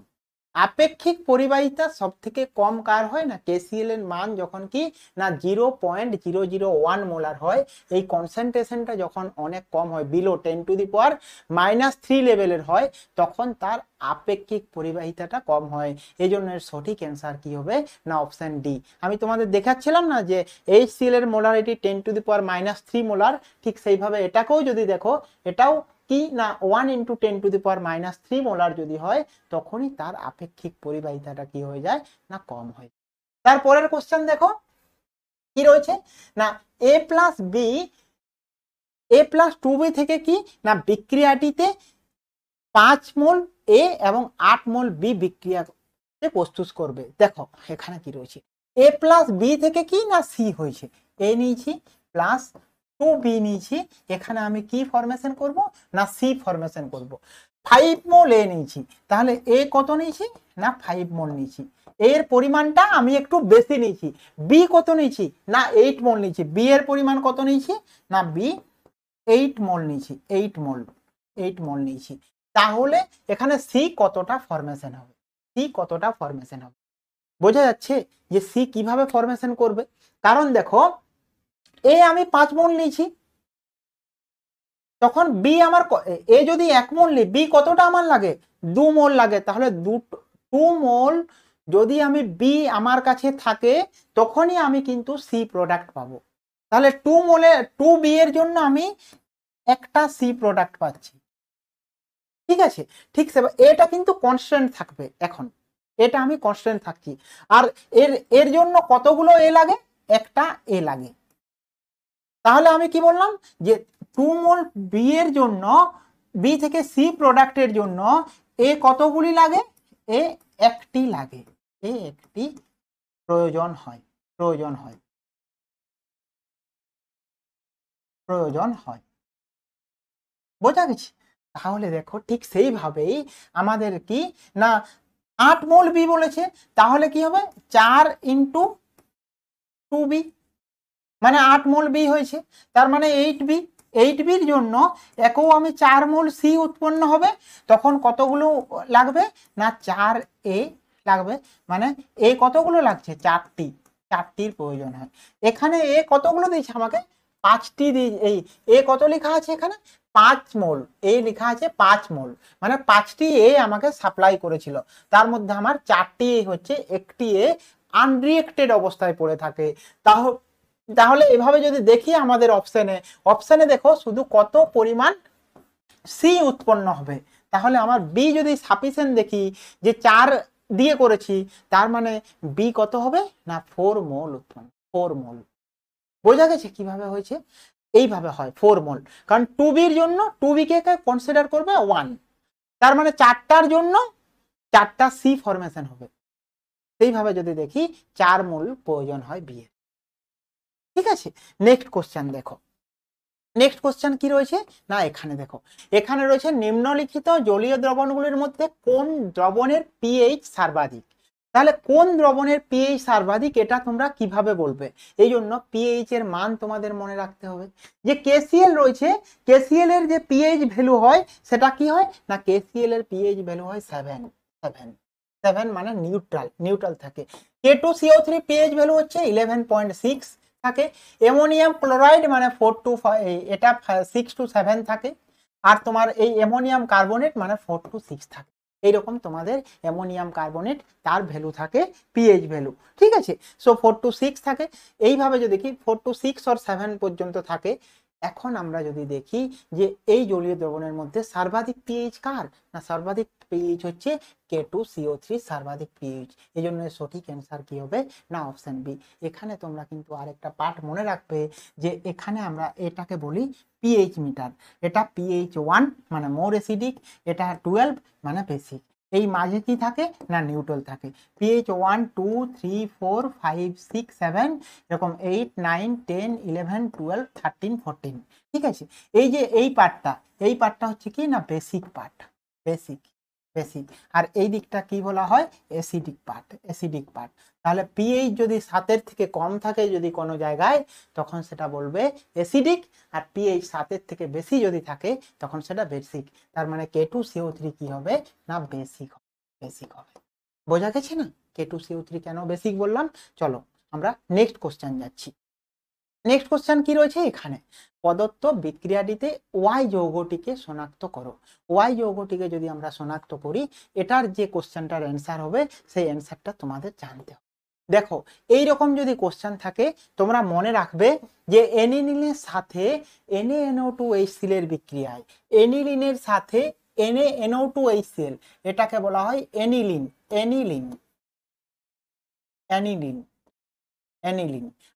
আপেক্ষিক পরিবাহিতা সব থেকে কম কার হয় না KCl এর মান যখন কি না 0.001 মোলার হয় এই কনসেন্ট্রেশনটা যখন অনেক কম হয় বিলো 10⁻³ লেভেলের হয় তখন তার আপেক্ষিক পরিবাহিতাটা কম হয় এই জন্য এর সঠিক অ্যান্সার কি হবে না অপশন ডি আমি তোমাদের দেখাচ্ছিলাম না যে HCl এর মোলারিটি 10⁻³ মোলার ঠিক সেইভাবে এটাকেও যদি দেখো এটাও কি না 1 × 10⁻³ মোলার যদি হয় তখনই তার আপেক্ষিক পরিবাহিতাটা কি হয়ে যায় না কম হয় তারপরের কোশ্চেন দেখো কি রয়েছে না A+2B থেকে কি না বিক্রিয়াটিতে 5 মোল A এবং 8 মোল B বিক্রিয়াতে প্রস্তুত করবে দেখো এখানে কি রয়েছে A+B থেকে কি না C হয়েছে A নিয়েছি প্লাস 2B নিয়েছি এখানে আমি কি ফরমেশন করব না C ফরমেশন করব 5 মোল A নিয়েছি তাহলে A কত নিয়েছি না 5 মোল নিয়েছি এর পরিমাণটা আমি একটু বেশি নিয়েছি B কত নিয়েছি না 8 মোল নিয়েছি B এর পরিমাণ কত নিয়েছি না B 8 মোল নিয়েছি 8 মোল নিয়েছি তাহলে এখানে C কতটা ফরমেশন হবে C কতটা ফরমেশন হবে বোঝা যাচ্ছে যে সি কিভাবে ফরমেশন করবে। কারণ দেখো এ আমি 5 মোল নিয়েছি, তখন বি আমার এ যদি 1 মোল নিই, বি কতটা আমার লাগে? 2 মোল লাগে। তাহলে 2 মোল যদি আমি বি আমার কাছে থাকে, তখনই আমি কিন্তু সি প্রোডাক্ট পাবো। তাহলে 2 মোলে 2 বি এর জন্য আমি একটা সি প্রোডাক্ট পাচ্ছি। ঠিক আছে, ঠিক এটা কিন্তু কনস্ট্যান্ট থাকবে। এখন এটা আমি কনস্ট্যান্ট থাকছি। আর এর জন্য কতগুলো এ লাগে? একটা এ লাগে। তাহলে আমি কি বললাম যে 2 মোল বি এর জন্য, বি থেকে সি প্রোডাক্টের জন্য এ কতগুলি লাগে? এ একটি লাগে, এ একটি প্রয়োজন হয়, প্রয়োজন হয়, প্রয়োজন হয়। বোঝা গেছে? তাহলে দেখো ঠিক সেইভাবেই আমাদের কি না 8 মোল বি বলেছে, তাহলে কি হবে 4 ইন্টু 2b, মানে 8 মোল বি হয়েছে, তার মানে 8b। 8bর জন্য একও আমি 4 মোল সি উৎপন্ন হবে, তখন কতগুলো লাগবে? না 4a লাগবে। মানে এ কতগুলো লাগছে? 4টি, 4টির প্রয়োজন হয়। এখানে এ কতগুলো দিয়েছে আমাকে? 5টি এই এ কত লেখা আছে এখানে? 5 মোল। এ লেখা আছে 5 মোল, মানে 5টি এ আমাকে সাপ্লাই করেছিল। তার মধ্যে আমার 4টি এ হচ্ছে, একটি এ আনরিয়েক্টেড অবস্থায় পড়ে থাকে। তাহলে এভাবে যদি দেখি আমাদের অপশনে দেখো শুধু কত পরিমাণ সি উৎপন্ন হবে। তাহলে আমার বি যদি সাফিসিয়েন্ট দেখি যে 4 দিয়ে করেছি, তার মানে বি কত হবে? না 4 মোল উৎপন্ন, 4 মোল। বোঝা গেছে কিভাবে হয়েছে? এইভাবে হয় 4 মোল। কারণ 2বির জন্য 2বি কে কনসিডার করবে 1, তার মানে 4টার জন্য 4টা সি ফরমেশন হবে। সেইভাবে যদি দেখি 4 মোল প্রয়োজন হয় বি এর। ঠিক আছে, নেক্সট কোশ্চেন দেখো। নেক্সট কোশ্চেন কি রয়েছে? না এখানে দেখো, এখানে রয়েছে নিম্নলিখিত জলীয় দ্রবণগুলির মধ্যে কোন দ্রবণের পিএইচ সর্বাধিক। তাহলে কোন দ্রবণের পিএইচ সর্বাধিক এটা তোমরা কিভাবে বলবে? এই জন্য পিএইচ এর মান তোমাদের মনে রাখতে হবে। যে কেসিএল রয়েছে, কেসিএল এর যে পিএইচ ভ্যালু হয় সেটা কি হয়? না কেসিএল এর পিএইচ ভ্যালু হয় 7, 7 মানে নিউট্রাল থাকে। K2CO3 পিএইচ ভ্যালু হচ্ছে 11.6 থাকে। অ্যামোনিয়াম ক্লোরাইড মানে 4 to 5, এটা 6 to 7 থাকে। আর তোমার এই অ্যামোনিয়াম কার্বনেট মানে 4 to 6 থাকে। এইরকম তোমাদের অ্যামোনিয়াম কার্বনেট তার ভ্যালু থাকে, পিএইচ ভ্যালু। ঠিক আছে, সো 4 to 6 থাকে। এইভাবে যদি দেখি 4 to 6 or 7 পর্যন্ত থাকে। এখন আমরা যদি দেখি যে এই জলীয় দ্রবণের মধ্যে সর্বাধিক পিএইচ কার? না সর্বাধিক পিএইচ হচ্ছে K2CO3 সর্বাধিক পিএইচ। এই জন্য সঠিক অ্যান্সার কি হবে? না অপশন বি। এখানে তোমরা কিন্তু আরেকটা পার্ট মনে রাখবে যে এখানে আমরা এটাকে বলি পিএইচ মিটার। এটা পিএইচ 1 মানে মোর অ্যাসিডিক, এটা 12 মানে বেসিক। এই মাঝে কি থাকে? না নিউট্রাল থাকে। পিএইচ 1 2 3 4 5 6 7 এরকম 8 9 10 11 12 13 14। ঠিক আছে, এই যে এই পার্টটা হচ্ছে কি না বেসিক পার্ট, বেসিক। আর এই দিকটা কি বলা হয়? Acidic part. তাহলে পিএইচ যদি 7 থেকে কম থাকে যদি কোনো জায়গায়, তখন সেটা বলবে অ্যাসিডিক। আর পিএইচ 7 থেকে বেশি যদি থাকে তখন সেটা বেসিক। তার মানে K2CO3 কি হবে? না বেসিক হবে। বোঝা গেছে না K2CO3 কেন বেসিক বললাম? চলো আমরা নেক্সট কোশ্চেন যাচ্ছি। নেক্সট কোশ্চেন কি রয়েছে এখানে? প্রদত্ত বিক্রিয়াটিতে ওয়াই যৌগটিকে শনাক্ত করো। ওয়াই যৌগটিকে যদি আমরা শনাক্ত করি, এটার যে কোশ্চেনটার অ্যান্সার হবে সেই অ্যান্সারটা তোমাদের জানতে হবে। দেখো এইরকম যদি কোশ্চেন থাকে তোমরা মনে রাখবে যে অ্যানিলিনের সাথে NaNO2HCl এর বিক্রিয়ায়, অ্যানিলিনের সাথে NaNO2HCl এটাকে বলা হয় অ্যানিলিন।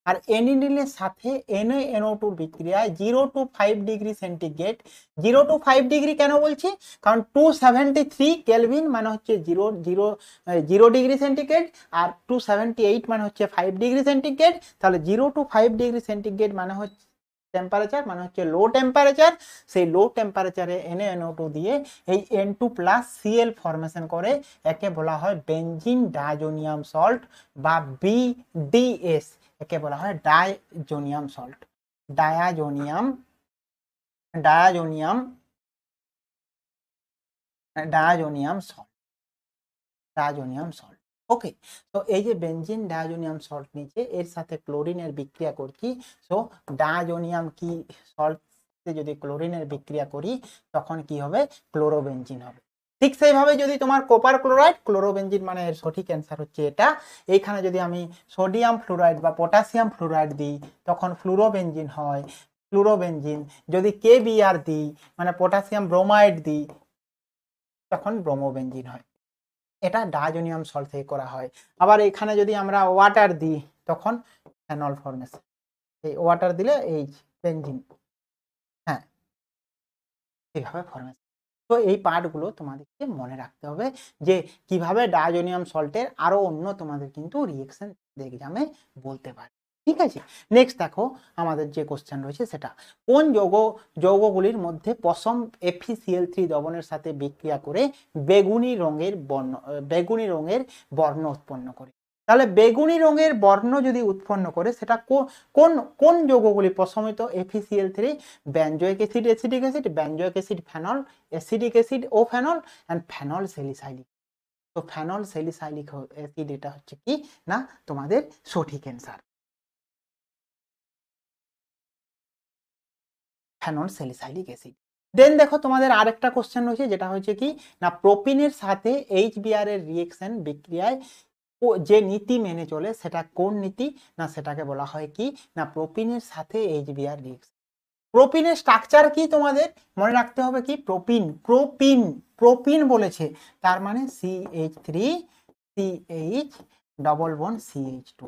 আর অ্যানিলিনের সাথে NaNO2 বিক্রিয়ায় 0 to 5 degree centigrade. 0 to 5 degree কেন বলছি? কারণ 273 কেলভিন মানে হচ্ছে 0 ডিগ্রি সেন্টিগ্রেড, আর 278 মানে হচ্ছে 5 ডিগ্রি সেন্টিগ্রেড। তাহলে 0 to 5 ডিগ্রি সেন্টিগ্রেড মানে হচ্ছে টেম্পারেচার, মানে হচ্ছে লো টেম্পারেচার। সেই লো টেম্পারেচারে NaNO2 দিয়ে এই N2+Cl ফরমেশন করে, একে বলা হয় বেনজিন ডাইজোনিয়াম সল্ট বা BDS। একে বলা হয় ডাইজোনিয়াম সল্ট, ডায়াজোনিয়াম সল্ট। ওকে, তো এই যে বেনজিন ডায়াজোনিয়াম সল্ট নিচে এর সাথে ক্লোরিনের বিক্রিয়া করছি, সো ডায়াজোনিয়াম কি সল্টে যদি ক্লোরিনের বিক্রিয়া করি তখন কি হবে, ক্লোরোবেনজিন হবে। ঠিক সেইভাবে যদি তোমার কপার ক্লোরাইড ক্লোরোবেনজিন, মানে এর সঠিক অ্যান্সার হচ্ছে এটা। এইখানে যদি আমি সোডিয়াম ফ্লুরাইড বা পটাশিয়াম ফ্লুরাইড দিই তখন ফ্লুরোবেনজিন হয়, ফ্লুরোবেনজিন। যদি KBr দিই মানে পটাশিয়াম ব্রোমাইড দিই তখন ব্রোমোবেনজিন হয়। এটা ডায়াজোনিয়াম সল্ট থেকে করা হয়। আবার এখানে যদি আমরা ওয়াটার দিই তখন ফেনল ফর্মেশন, এই ওয়াটার দিলে এই বেনজিন, হ্যাঁ এইভাবে ফর্মেশন। তো এই পার্টগুলো তোমাদেরকে মনে রাখতে হবে যে কিভাবে ডায়াজোনিয়াম সল্টের আরো অন্য তোমাদের কিন্তু রিঅ্যাকশন এক্সামে বলতে পারে। ঠিক আছে, নেক্সট দেখো আমাদের যে কোশ্চেন রয়েছে সেটা, কোন যৌগগুলির মধ্যে পশম FeCl3 দ্রবণের সাথে বিক্রিয়া করে বেগুনি রঙের বর্ণ উৎপন্ন করে। তাহলে বেগুনি রঙের বর্ণ যদি উৎপন্ন করে সেটা কোন কোন যৌগগুলি পশমিত FeCl3, benzoic acid, acidic acid, benzoic acid phenol, acidic acid ও ফেনল এন্ড ফেনল স্যালিসাইলিক। তো ফেনল স্যালিসাইলিক অ্যাসিড এটা হচ্ছে কি না তোমাদের সঠিক answer, phenol salicylic acid. Then দেখো তোমাদের আরেকটা কোশ্চেন রয়েছে যেটা হচ্ছে কি না প্রোপিনের সাথে HBr এর রিঅ্যাকশন বিক্রিয়ায় যে নীতি মেনে চলে সেটা কোন নীতি, না সেটাকে বলা হয় কি না প্রোপিনের সাথে HBr রিঅ্যাকশন। প্রোপিনের স্ট্রাকচার কি তোমাদের মনে রাখতে হবে, কি প্রোপিন, প্রোপিন বলেছে তার মানে CH3 CH double bond CH2,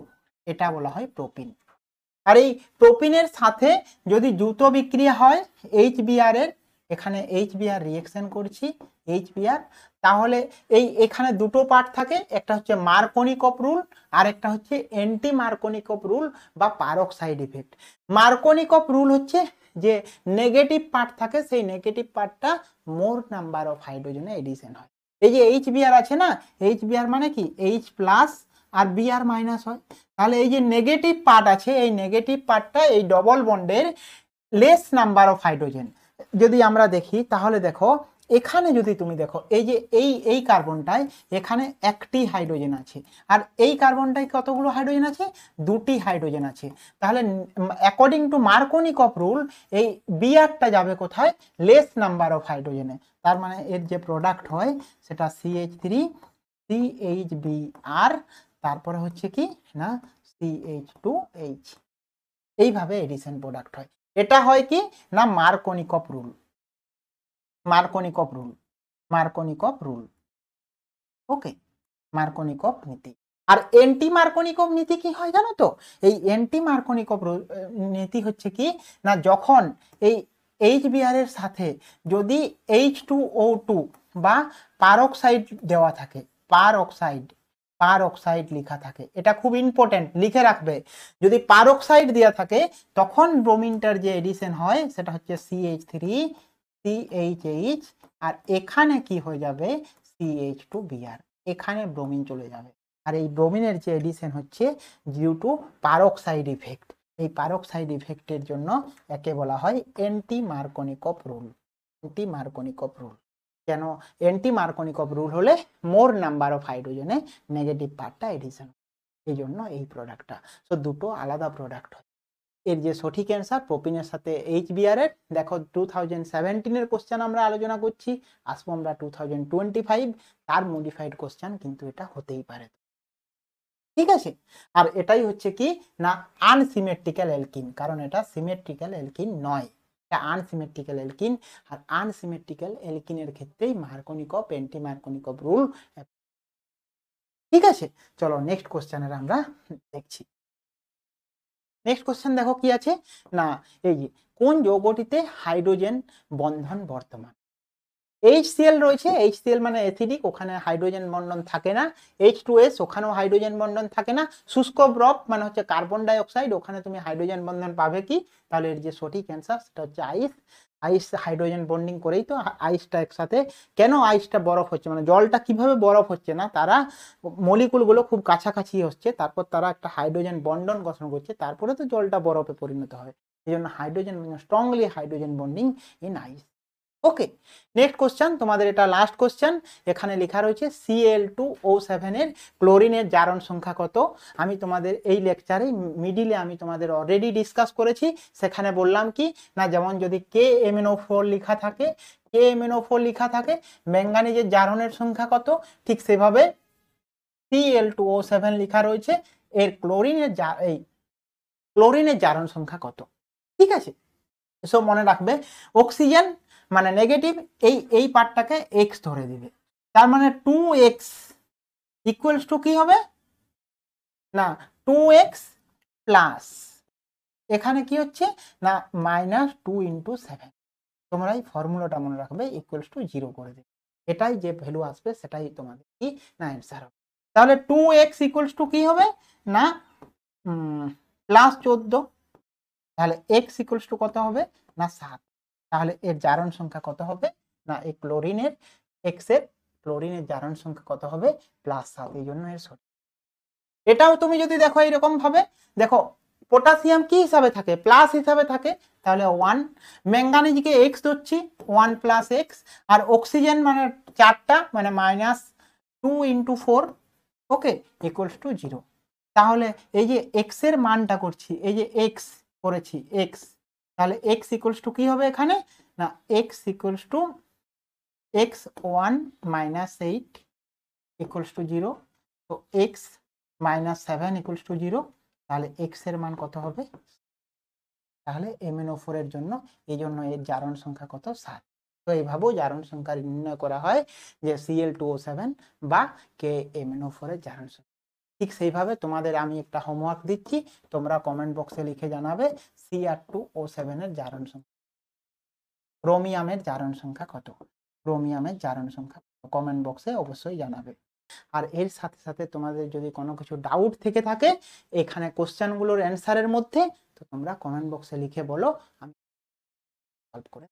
এটা বলা হয় প্রোপিন। আর এই প্রোপিনের সাথে যদি দ্রুত বিক্রিয়া হয় HBr এর, এখানে HBr রিঅ্যাকশন করছি HBr, তাহলে এখানে দুটো পার্ট থাকে, একটা হচ্ছে মার্কনিকভ রুল আর একটা হচ্ছে অ্যান্টি মার্কনিকভ রুল বা পারক্সাইড ইফেক্ট। মার্কনিকভ রুল হচ্ছে যে নেগেটিভ পার্ট থাকে, সেই নেগেটিভ পার্টটা মোর নাম্বার অফ হাইড্রোজেনে এডিশন হয়। এই যে HBr আছে না, HBr মানে কি H প্লাস আর Br মাইনাস হয়, তাহলে এই যে নেগেটিভ পার্ট আছে এই নেগেটিভ পার্টটা এই ডবল বন্ডের লেস নাম্বার অফ হাইড্রোজেন যদি আমরা দেখি, তাহলে দেখো এখানে যদি তুমি দেখো এই যে এই কার্বনটায় এখানে একটি হাইড্রোজেন আছে আর এই কার্বনটায় কতগুলো হাইড্রোজেন আছে, দুটি হাইড্রোজেন আছে। তাহলে অ্যাকর্ডিং টু মার্কনিকভ রুল এই বিআরটা যাবে কোথায়, লেস নাম্বার অফ হাইড্রোজেনে, তার মানে এর যে প্রোডাক্ট হয় সেটা CH3 CHBr, তারপরে হচ্ছে কি না CH2H, এইভাবে এডিশন প্রোডাক্ট হয়। এটা হয় কি না মার্কনিকভ রুল, মার্কনিকভ রুল, ওকে, মার্কনিকভ নীতি। আর অ্যান্টি মার্কনিকভ নীতি কি হয় জানো তো, এই অ্যান্টি মার্কনিকভ নীতি হচ্ছে কি না যখন এই HBr এর সাথে যদি H2O2 বা পারক্সাইড দেওয়া থাকে, পারক্সাইড লেখা থাকে, এটা খুব ইম্পর্টেন্ট লিখে রাখবে, যদি পারক্সাইড দেওয়া থাকে তখন ব্রোমিনটার যে এডিশন হয় সেটা হচ্ছে CH3 CHH, আর এখানে কি হয়ে যাবে CH2Br, এখানে ব্রোমিন চলে যাবে। আর এই ব্রোমিনের যে এডিশন হচ্ছে ডিউ টু পারক্সাইড ইফেক্ট, এই পারক্সাইড ইফেক্টের জন্য একে বলা হয় anti Markovnikov rule. Anti Markovnikov rule কেন, অ্যান্টি মার্কনিকভ রুল হলে মোর নাম্বার অফ হাইড্রোজেনে নেগেটিভ পার্টটা এডিশন, এই জন্য এই প্রোডাক্টটা। সো দুটো আলাদা প্রোডাক্ট হয়। এর যে সঠিক অ্যান্সার প্রোপিনের সাথে HBr এর, দেখো 2017 এর কোশ্চেন আমরা আলোচনা করছি, আসবো আমরা 2025, তার মডিফাইড কোশ্চেন কিন্তু এটা হতেই পারে, ঠিক আছে। আর এটাই হচ্ছে কি না আনসিমেট্রিক্যাল অ্যালকিন, কারণ এটা সিমেট্রিক্যাল অ্যালকিন নয়, এটা আনসিমেট্রিক্যাল অ্যালকিন। আর আনসিমেট্রিক্যাল অ্যালকিনের ক্ষেত্রেই মার্কনিকভ অ্যান্টি মার্কনিকভ রুল, ঠিক আছে। চলো নেক্সট কোশ্চেনের আমরা দেখছি। নেক্সট কোশ্চেন দেখো কি আছে না, এই যে কোন যৌগটিতে হাইড্রোজেন বন্ধন বর্তমান, HCl রয়েছে, HCl মানে অ্যাসিডিক, ওখানে হাইড্রোজেন বন্ধন থাকে না, H2S ওখানেও হাইড্রোজেন বন্ধন থাকে না, শুষ্ক বরফ মানে হচ্ছে কার্বন ডাই অক্সাইড, ওখানে তুমি হাইড্রোজেন বন্ধন পাবে কি, তাহলে এর যে সঠিক অ্যান্সার সেটা হচ্ছে আইস হাইড্রোজেন বন্ডিং করেই তো আইসটা একসাথে, কেন আইসটা বরফ হচ্ছে মানে জলটা কিভাবে বরফ হচ্ছে না, তারা মলিকুলগুলো খুব কাছাকাছি হচ্ছে, তারপর তারা একটা হাইড্রোজেন বন্ডন গঠন করছে, তারপরে তো জলটা বরফে পরিণত হয়, এই জন্য hydrogen strongly hydrogen bonding in ice, okay, next question, তোমাদের এটা লাস্ট কোশ্চেন। এখানে লেখা রয়েছে Cl2O7 এর ক্লোরিনের জারণ সংখ্যা কত। আমি তোমাদের এই লেকচারে মিডিলে আমি তোমাদের অলরেডি ডিসকাস করেছি। সেখানে বললাম কি না, যেমন যদি KMnO4 লেখা থাকে, KMnO4 লেখা থাকে, ম্যাঙ্গানিজের জারণের সংখ্যা কত, ঠিক সেভাবে Cl2O7 লেখা রয়েছে, এর ক্লোরিনের জারণ সংখ্যা কত। ঠিক আছে, সব মনে রাখবে। অক্সিজেন মানে নেগেটিভ, এই পার্টটাকে এক্স ধরে দিবে, তার মানে 2x ইকুয়ালস টু কি হবে না 2x প্লাস এখানে কি হচ্ছে না -2 × 7। তোমরা এই ফর্মুলাটা মনে রাখবে, ইকুয়ালস টু 0 করে দেবে। এটাই যে ভ্যালু আসবে সেটাই তোমাদের কি না অ্যান্সার হবে। তাহলে 2x ইকুয়ালস টু কি হবে না +14। তাহলে x ইকুয়ালস টু কত হবে না 7। তাহলে এর জারণ সংখ্যা কত হবে না এই ক্লোরিনের x এর ক্লোরিনের জারণ সংখ্যা কত হবে +7। এই জন্য এর সঠিক। এটাও তুমি যদি দেখো এরকম ভাবে দেখো, পটাশিয়াম কি হিসাবে থাকে প্লাস হিসাবে থাকে, তাহলে 1, ম্যাঙ্গানিজকে x ধরছি 1 + x, আর অক্সিজেন মানে 4টা মানে -2 × 4 ওকে ইকুয়ালস টু 0। তাহলে এই যে x এর মানটা করছি, এই যে x করেছি x, তাহলে x ইকুয়ালস টু কি হবে এখানে না x equals to x1 - 8 equals to 0। তো x - 7 ইকুয়ালস টু 0। তাহলে x এর মান কত হবে, তাহলে MnO4 এর জন্য, এই জন্য এর জারণ সংখ্যা কত 7। তো এইভাবেও জারণ সংখ্যা নির্ণয় করা হয় যে Cl2O7 বা KMnO4 এর জারণ সংখ্যা। ঠিক সেইভাবে তোমাদের আমি একটা হোমওয়ার্ক দিচ্ছি, তোমরা কমেন্ট বক্সে লিখে জানাবে Cr2O7 এর জারণ সংখ্যা, ক্রোমিয়ামের জারণ সংখ্যা কত, ক্রোমিয়ামের জারণ সংখ্যা কমেন্ট বক্সে অবশ্যই জানাবে। আর এর সাথে সাথে তোমাদের যদি কোনো কিছু ডাউট থেকে থাকে এখানে কোশ্চেনগুলোর অ্যান্সারের মধ্যে, তো তোমরা কমেন্ট বক্সে লিখে বলো, আমি সলভ করে